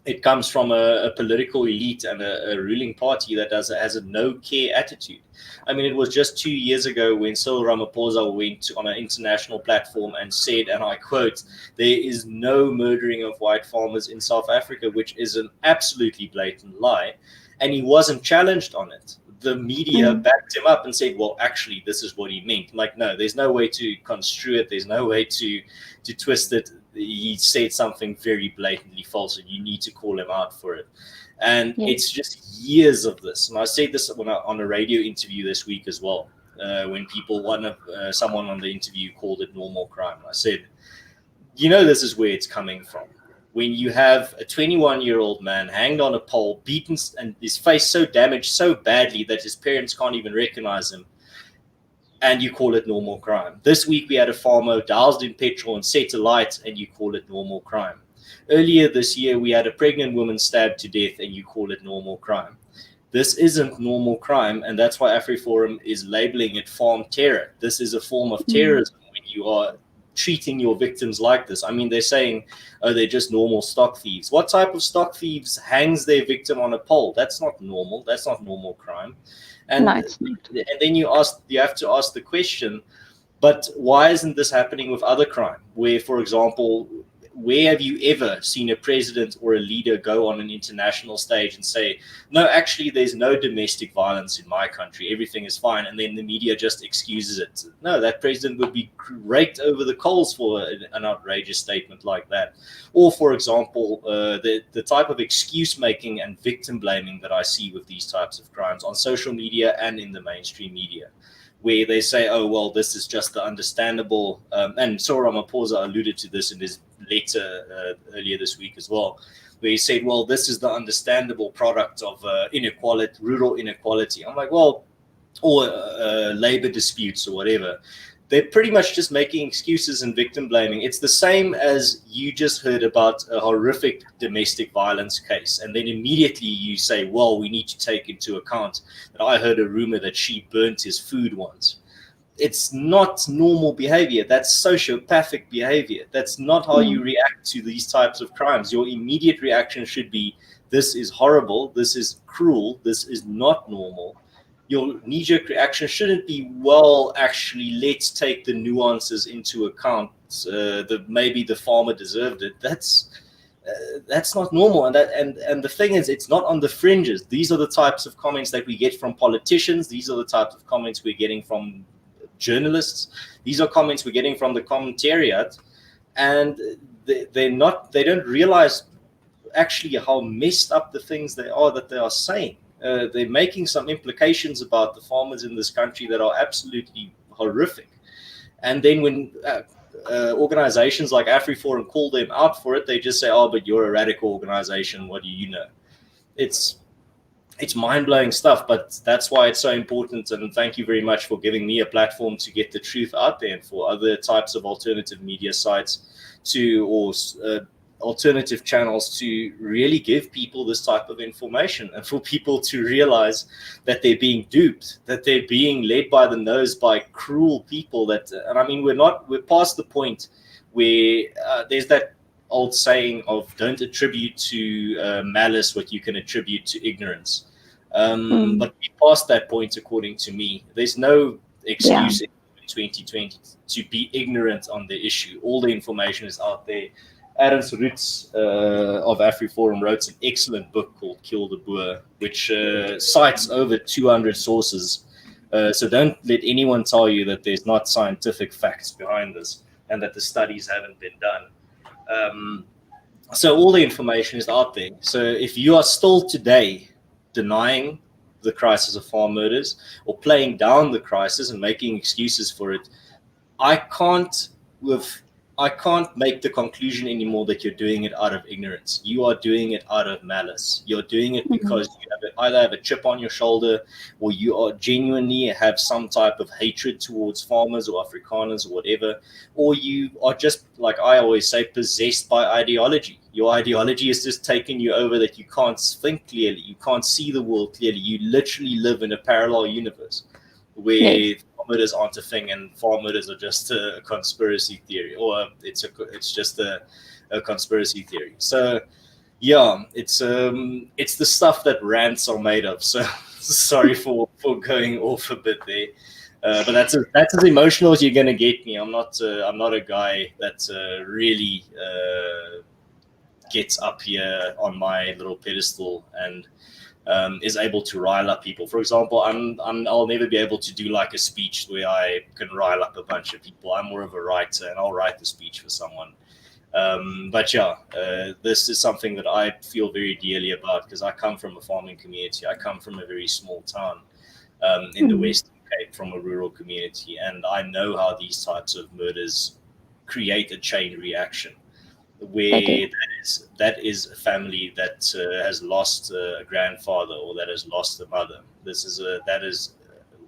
It comes from a political elite and a ruling party that has a no-care attitude. I mean, it was just 2 years ago when Cyril Ramaphosa went on an international platform and said, and I quote, "There is no murdering of white farmers in South Africa," which is an absolutely blatant lie. And he wasn't challenged on it. The media backed him up and said, well, actually, this is what he meant. Like, no, there's no way to construe it. There's no way to twist it. He said something very blatantly false, and you need to call him out for it. And it's just years of this. And I said this on a radio interview this week as well, when someone on the interview called it normal crime. I said, this is where it's coming from. When you have a 21-year-old man hanged on a pole, beaten, and his face so damaged so badly that his parents can't even recognize him, and you call it normal crime. This week we had a farmer doused in petrol and set alight, and you call it normal crime. Earlier this year we had a pregnant woman stabbed to death, and you call it normal crime. This isn't normal crime, and that's why Afriforum is labeling it farm terror. This is a form of terrorism when you are treating your victims like this. I mean, they're saying, oh, they're just normal stock thieves. What type of stock thieves hangs their victim on a pole? That's not normal. That's not normal crime. And, No, it's not. and then you have to ask the question, but why isn't this happening with other crime? Where, for example, where have you ever seen a president or a leader go on an international stage and say, no, actually, there's no domestic violence in my country, everything is fine, and then the media just excuses it? No, that president would be raked over the coals for an outrageous statement like that. Or, for example, the type of excuse making and victim blaming that I see with these types of crimes on social media and in the mainstream media, where they say, oh, well, this is just the understandable, and Cyril Ramaphosa alluded to this in his letter earlier this week as well, where he said, well, this is the understandable product of inequality, rural inequality. I'm like, well, or labor disputes or whatever. They're pretty much just making excuses and victim blaming. It's the same as you just heard about a horrific domestic violence case, and then immediately you say, well, we need to take into account that I heard a rumor that she burnt his food once. It's not normal behavior. That's sociopathic behavior. That's not how you react to these types of crimes. Your immediate reaction should be, this is horrible, this is cruel, this is not normal. Your knee-jerk reaction shouldn't be, well, actually, let's take the nuances into account. Maybe the farmer deserved it. That's not normal. And the thing is, it's not on the fringes. These are the types of comments that we get from politicians. These are the types of comments we're getting from journalists. These are comments we're getting from the commentariat, and they don't realize actually how messed up the things they are saying. They're making some implications about the farmers in this country that are absolutely horrific. And then when organizations like Afriforum call them out for it, they just say, oh, but you're a radical organization, what do you know? It's mind-blowing stuff, but that's why it's so important. And thank you very much for giving me a platform to get the truth out there, and for other types of alternative media sites or alternative channels to really give people this type of information, and for people to realize that they're being duped, that they're being led by the nose by cruel people. And I mean, we're past the point where there's that old saying of don't attribute to malice what you can attribute to ignorance. But we passed that point, according to me. There's no excuse in 2020 to be ignorant on the issue. All the information is out there. Ernst van Zyl of Afriforum wrote an excellent book called Kill the Boer, which cites over 200 sources. So don't let anyone tell you that there's not scientific facts behind this and that the studies haven't been done. So all the information is out there. So if you are still today denying the crisis of farm murders or playing down the crisis and making excuses for it, I can't make the conclusion anymore that you're doing it out of ignorance. You are doing it out of malice. You're doing it because you either have a chip on your shoulder, or you are genuinely have some type of hatred towards farmers or Afrikaners or whatever, or you are just, like I always say, possessed by ideology. Your ideology is just taking you over, that you can't think clearly, you can't see the world clearly. You literally live in a parallel universe where farm murders aren't a thing, and farm murders are just a conspiracy theory, or it's just a conspiracy theory. So yeah, it's the stuff that rants are made of. So sorry for going off a bit there, but that's as emotional as you're gonna get me. I'm not a guy that really gets up here on my little pedestal and is able to rile up people. For example, I'll never be able to do like a speech where I can rile up a bunch of people. I'm more of a writer, and I'll write the speech for someone. But yeah, this is something that I feel very dearly about, because I come from a farming community. I come from a very small town in the Western Cape, from a rural community, and I know how these types of murders create a chain reaction, where that is a family that has lost a grandfather, or that has lost a mother. That is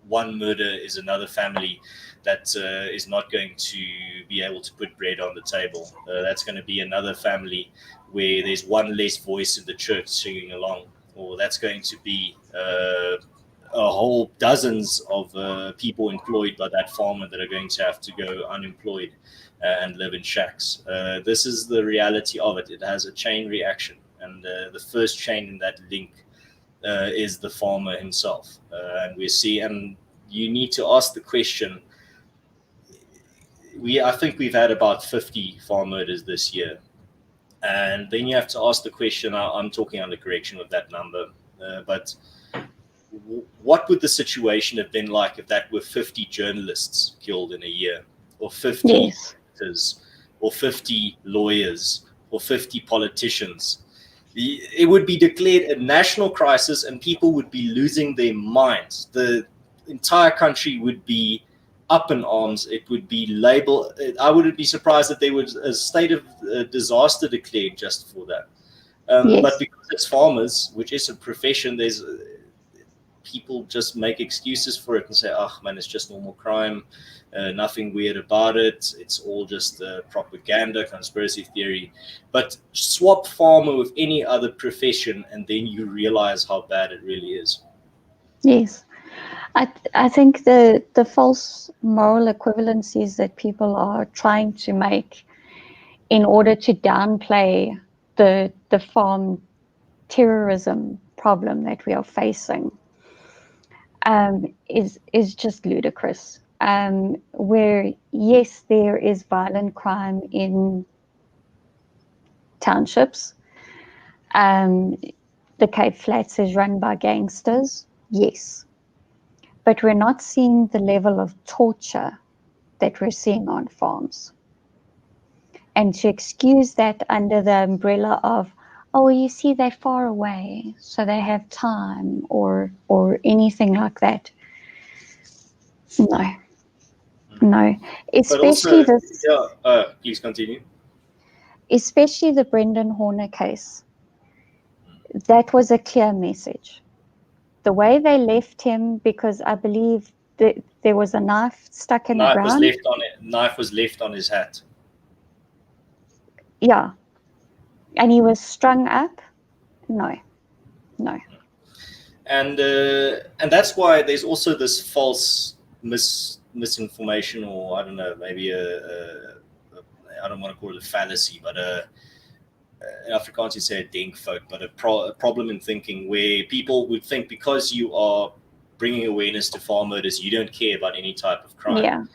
one murder is another family that is not going to be able to put bread on the table. That's going to be another family where there's one less voice in the church singing along, or that's going to be a whole dozens of people employed by that farmer that are going to have to go unemployed. and live in shacks. This is the reality of it. It has a chain reaction, and the first chain in that link is the farmer himself. And you need to ask the question. I think we've had about 50 farm murders this year. And then you have to ask the question, I'm talking under correction with that number, but what would the situation have been like if that were 50 journalists killed in a year, or 50 Yes. doctors, or 50 lawyers, or 50 politicians? It would be declared a national crisis and people would be losing their minds. The entire country would be up in arms. It would be labeled. I wouldn't be surprised if there was a state of disaster declared just for that. Yes. But because it's farmers, which is a profession, there's people just make excuses for it and say, "Oh man, it's just normal crime. Nothing weird about it. It's all just propaganda, conspiracy theory." But swap farmer with any other profession, and then you realize how bad it really is. Yes. I think the false moral equivalencies that people are trying to make in order to downplay the farm terrorism problem that we are facing is just ludicrous. Where yes, there is violent crime in townships. The Cape Flats is run by gangsters, yes. But we're not seeing the level of torture that we're seeing on farms. And to excuse that under the umbrella of, oh, you see, they're far away, so they have time, or anything like that. No. Especially but also, please continue. Especially the Brendan Horner case. That was a clear message. The way they left him, because I believe that there was a knife stuck in the ground. Knife was left on his hat. Yeah. And he was strung up? No. And that's why there's also this false misinformation, or I don't know, maybe I don't want to call it a fallacy, but in Afrikaans you say a denkfout, but a problem in thinking where people would think because you are bringing awareness to farm murders, you don't care about any type of crime.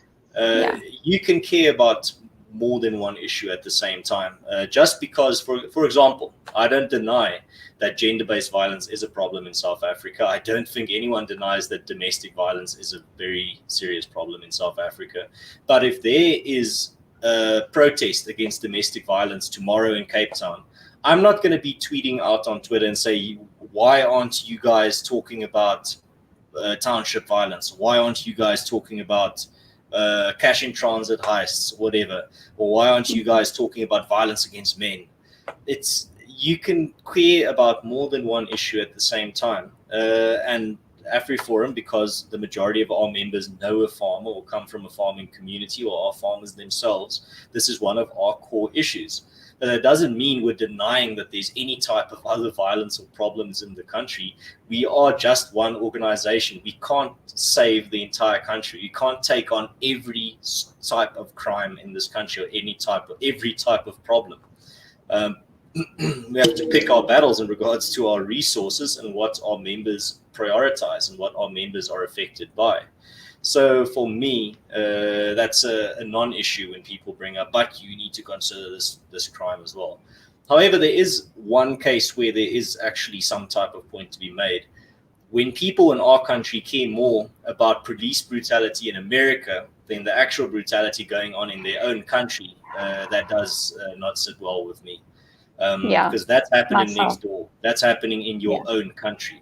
You can care about more than one issue at the same time. Just because, for example, I don't deny that gender-based violence is a problem in South Africa. I don't think anyone denies that domestic violence is a very serious problem in South Africa. But if there is a protest against domestic violence tomorrow in Cape Town, I'm not going to be tweeting out on Twitter and say, why aren't you guys talking about township violence? Why aren't you guys talking about cash in transit heists, whatever? Or why aren't you guys talking about violence against men? You can care about more than one issue at the same time. And Afriforum, because the majority of our members know a farmer or come from a farming community or are farmers themselves, this is one of our core issues. But that doesn't mean we're denying that there's any type of other violence or problems in the country. We are just one organization. We can't save the entire country. We can't take on every type of crime in this country or every type of problem. We have to pick our battles in regards to our resources and what our members prioritize and what our members are affected by. So for me, that's a non-issue when people bring up, but you need to consider this crime as well. However, there is one case where there is actually some type of point to be made. When people in our country care more about police brutality in America than the actual brutality going on in their own country, that does not sit well with me. Because that's happening next door. That's happening in your own country.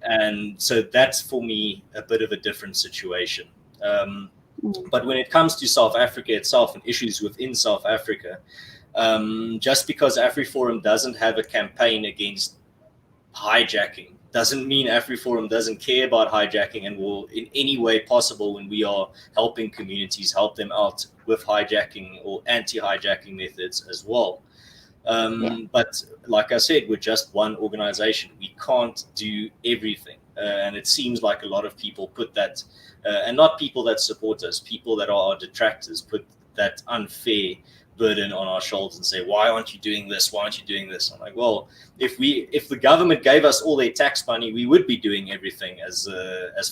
And so that's, for me, a bit of a different situation. But when it comes to South Africa itself and issues within South Africa, just because Afriforum doesn't have a campaign against hijacking doesn't mean Afriforum doesn't care about hijacking and will, in any way possible, when we are helping communities, help them out with hijacking or anti-hijacking methods as well. But like I said, we're just one organization. We can't do everything. And it seems like a lot of people put that, and not people that support us, people that are our detractors, put that unfair burden on our shoulders and say, why aren't you doing this? Why aren't you doing this? I'm like, well, if the government gave us all their tax money, we would be doing everything, as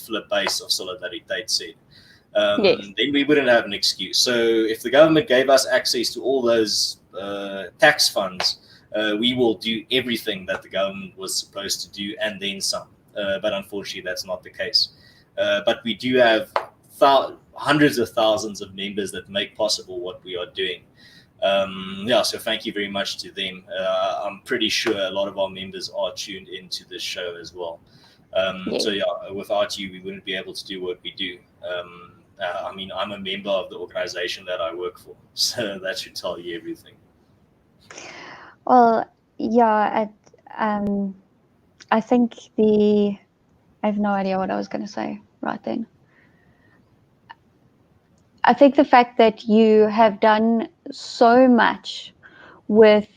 Philip Base of Solidariteit said. Yes. Then we wouldn't have an excuse. So if the government gave us access to all those tax funds, we will do everything that the government was supposed to do and then some. But unfortunately, that's not the case. But we do have hundreds of thousands of members that make possible what we are doing. So thank you very much to them. I'm pretty sure a lot of our members are tuned into this show as well. Yes. So yeah, without you, we wouldn't be able to do what we do. I mean, I'm a member of the organization that I work for, so that should tell you everything. Well, yeah, I think I have no idea what I was going to say right then. I think the fact that you have done so much with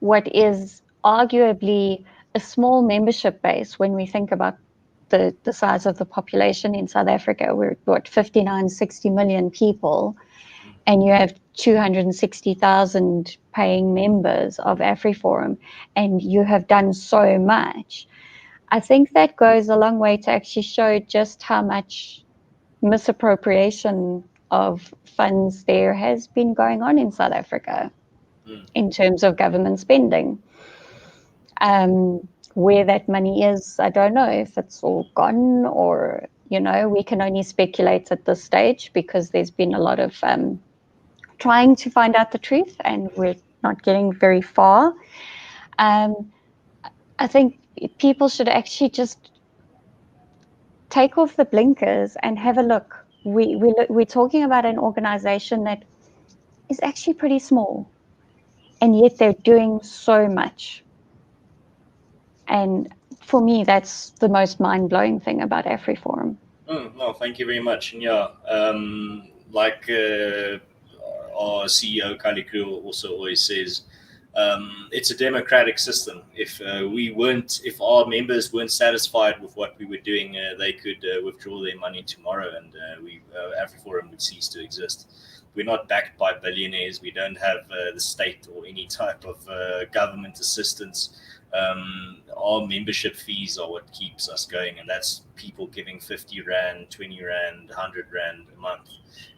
what is arguably a small membership base when we think about the size of the population in South Africa. We're 59, 60 million people, and you have 260,000 paying members of Afriforum, and you have done so much. I think that goes a long way to actually show just how much misappropriation of funds there has been going on in South Africa in terms of government spending. Where that money is, I don't know if it's all gone, or, we can only speculate at this stage because there's been a lot of trying to find out the truth, and we're not getting very far. I think people should actually just take off the blinkers and have a look. We're talking about an organization that is actually pretty small, and yet they're doing so much. And for me, that's the most mind-blowing thing about Afriforum. No, thank you very much. And yeah, like our CEO Caracal also always says, it's a democratic system. If our members weren't satisfied with what we were doing, they could withdraw their money tomorrow, and Afriforum would cease to exist. We're not backed by billionaires. We don't have the state or any type of government assistance. Our membership fees are what keeps us going, and that's people giving 50 Rand, 20 Rand, 100 Rand a month.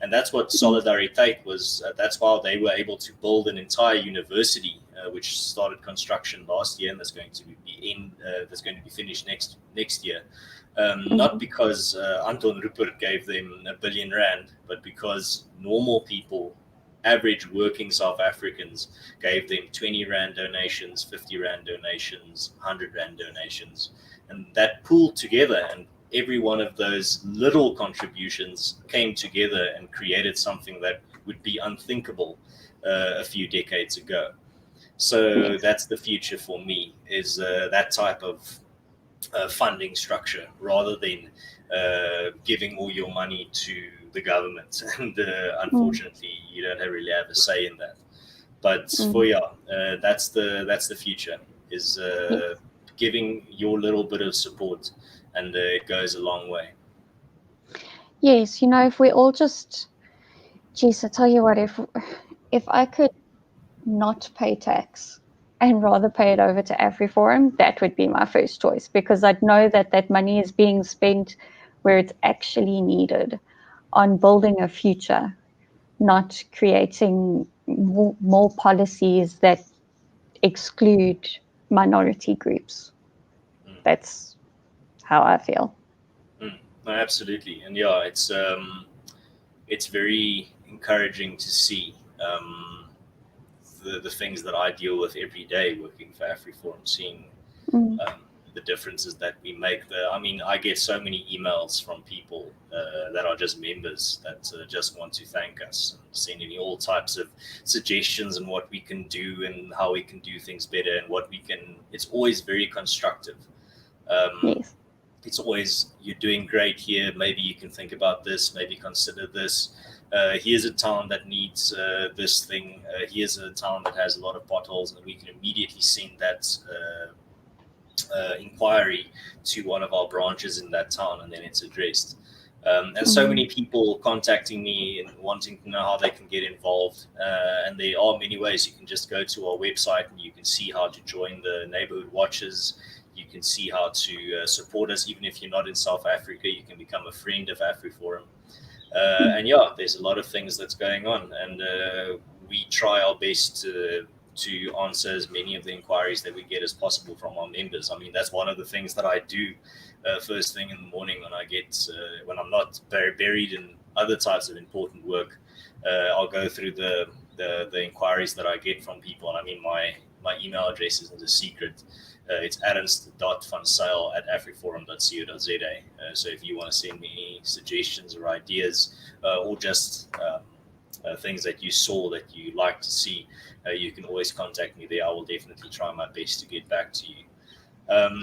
And that's what Solidariteit was. That's why they were able to build an entire university, which started construction last year, and that's going to be finished next year. Not because Anton Rupert gave them R1 billion, but because normal people, average working South Africans, gave them 20 Rand donations, 50 Rand donations, 100 Rand donations. And that pooled together, and every one of those little contributions came together and created something that would be unthinkable a few decades ago. So that's the future for me, is that type of funding structure, rather than giving all your money to the government. And unfortunately, you don't really have a say in that. But that's the future, is giving your little bit of support, and it goes a long way. Yes, if we all just, geez, I tell you what, if I could not pay tax and rather pay it over to Afriforum, that would be my first choice, because I'd know that money is being spent where it's actually needed, on building a future, not creating more policies that exclude minority groups. That's how I feel. No, absolutely. And yeah, it's very encouraging to see the things that I deal with every day working for Afriforum, seeing the differences that we make. I get so many emails from people that are just members that just want to thank us, and sending me all types of suggestions on what we can do and how we can do things better, and it's always very constructive. Yes. It's always, you're doing great here, maybe you can think about this, maybe consider this. Here's a town that needs this thing. Here's a town that has a lot of potholes, and we can immediately send that inquiry to one of our branches in that town, and then it's addressed. And so many people contacting me and wanting to know how they can get involved. And there are many ways. You can just go to our website and you can see how to join the neighborhood watches. You can see how to support us. Even if you're not in South Africa, you can become a friend of Afriforum. And yeah, there's a lot of things that's going on. And we try our best to answer as many of the inquiries that we get as possible from our members. I mean, that's one of the things that I do first thing in the morning when I get when I'm not buried in other types of important work. I'll go through the inquiries that I get from people. And I mean, my email address isn't a secret. It's ernst.van.zyl@afriforum.co.za. So if you want to send me any suggestions or ideas, or just things that you saw that you like to see, you can always contact me there. I will definitely try my best to get back to you.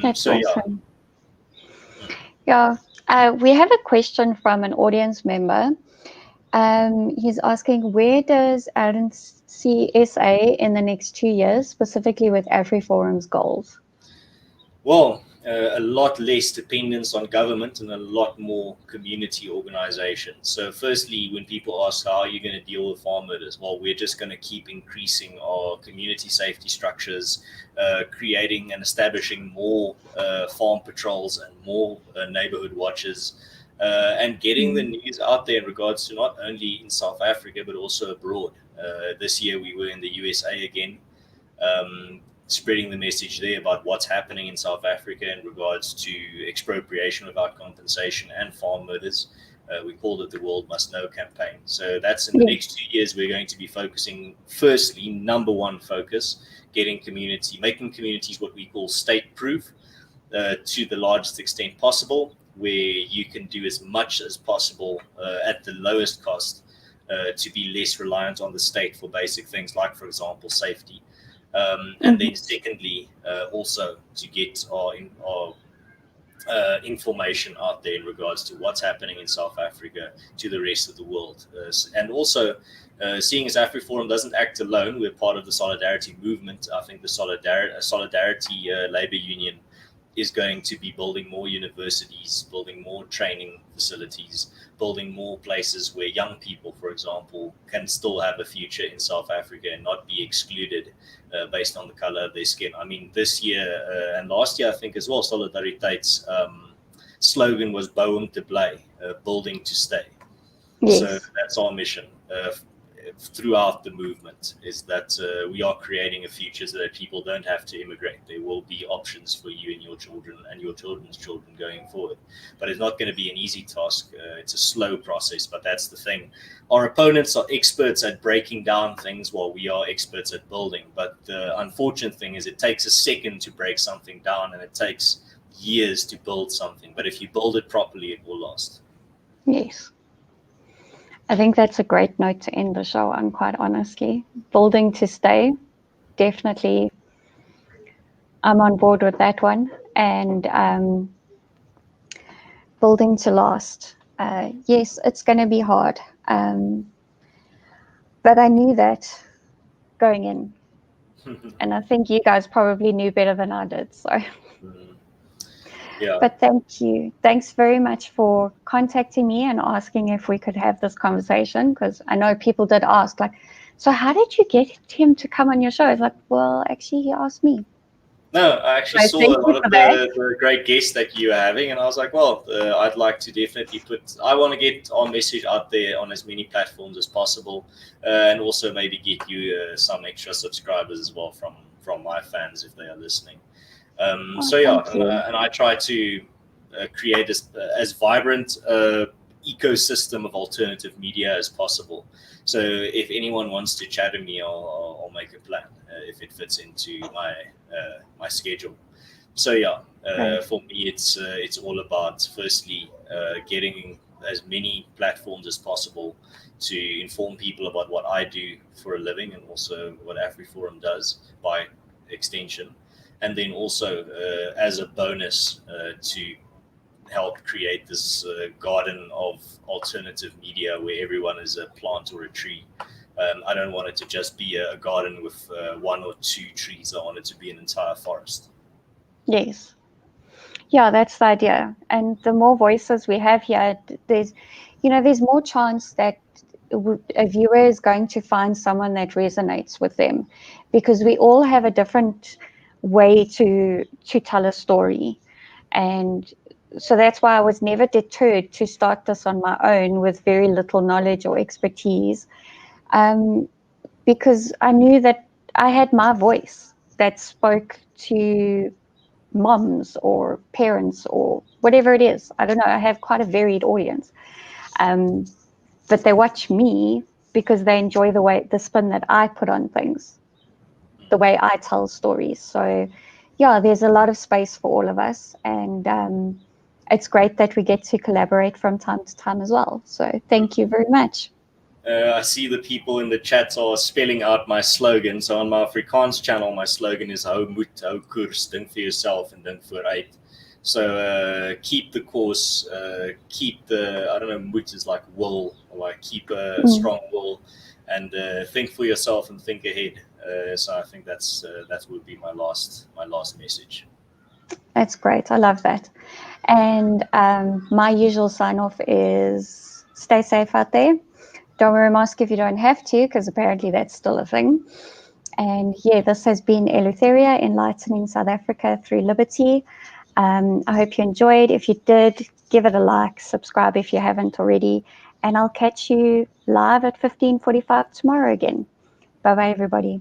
That's awesome. Yeah, we have a question from an audience member. He's asking, where does Ernst see SA in the next 2 years, specifically with Afriforum's goals? Well, a lot less dependence on government and a lot more community organization. So firstly, when people ask, how are you going to deal with farm murders? Well, we're just going to keep increasing our community safety structures, creating and establishing more farm patrols and more neighborhood watches, and getting the news out there in regards to not only in South Africa, but also abroad. This year we were in the USA again, spreading the message there about what's happening in South Africa in regards to expropriation without compensation and farm murders. We called it the World Must Know campaign. So that's in the next 2 years, we're going to be focusing, firstly, number one focus, making communities what we call state-proof to the largest extent possible, where you can do as much as possible at the lowest cost to be less reliant on the state for basic things like, for example, safety. And then secondly, also to get our information out there in regards to what's happening in South Africa to the rest of the world. And also, seeing as Afriforum doesn't act alone, we're part of the Solidarity movement. I think the Solidarity Labor Union is going to be building more universities, building more training facilities, building more places where young people, for example, can still have a future in South Africa and not be excluded based on the color of their skin. I mean, this year and last year, I think as well, Solidariteit's slogan was Bouwing te bly, building to stay. Yes. So that's our mission throughout the movement, is that we are creating a future so that people don't have to immigrate. There will be options for you and your children and your children's children going forward. But it's not going to be an easy task. It's a slow process, but that's the thing. Our opponents are experts at breaking down things while we are experts at building. But the unfortunate thing is it takes a second to break something down and it takes years to build something. But if you build it properly, it will last. Yes. I think that's a great note to end the show on, quite honestly. Building to stay, definitely. I'm on board with that one. And building to last. Yes, it's going to be hard. But I knew that going in. And I think you guys probably knew better than I did. So. Yeah. But thank you. Thanks very much for contacting me and asking if we could have this conversation, because I know people did ask, like, so how did you get him to come on your show? It's like, well, actually, he asked me. No, I actually saw a lot of the great guests that you were having, and I was like, well, I'd like to definitely I want to get our message out there on as many platforms as possible, and also maybe get you some extra subscribers as well from my fans if they are listening. So yeah, and I try to create as vibrant ecosystem of alternative media as possible. So if anyone wants to chat to me, I'll make a plan if it fits into my schedule. So yeah, for me, it's all about firstly getting as many platforms as possible to inform people about what I do for a living and also what Afriforum does by extension. And then also as a bonus to help create this garden of alternative media where everyone is a plant or a tree. I don't want it to just be a garden with 1 or 2 trees. I want it to be an entire forest. Yes. Yeah, that's the idea. And the more voices we have here, there's, there's more chance that a viewer is going to find someone that resonates with them, because we all have a different way to tell a story. And so that's why I was never deterred to start this on my own with very little knowledge or expertise, because I knew that I had my voice that spoke to moms or parents or whatever it is. I don't know. I have quite a varied audience, but they watch me because they enjoy the spin that I put on things, the way I tell stories. So, yeah, there's a lot of space for all of us, and it's great that we get to collaborate from time to time as well. So, thank you very much. I see the people in the chat are spelling out my slogan. So on my Afrikaans channel, my slogan is hou moed, hou koers, dink vir yourself and dink vooruit. So keep the course, keep the, I don't know, moed is like will, like keep a strong will, and think for yourself and think ahead. So I think that would be my last message. That's great. I love that. And my usual sign off is stay safe out there. Don't wear a mask if you don't have to, because apparently that's still a thing. And yeah, this has been Eleutheria, enlightening South Africa through liberty. I hope you enjoyed. If you did, give it a like, subscribe if you haven't already, and I'll catch you live at 15:45 tomorrow again. Bye-bye, everybody.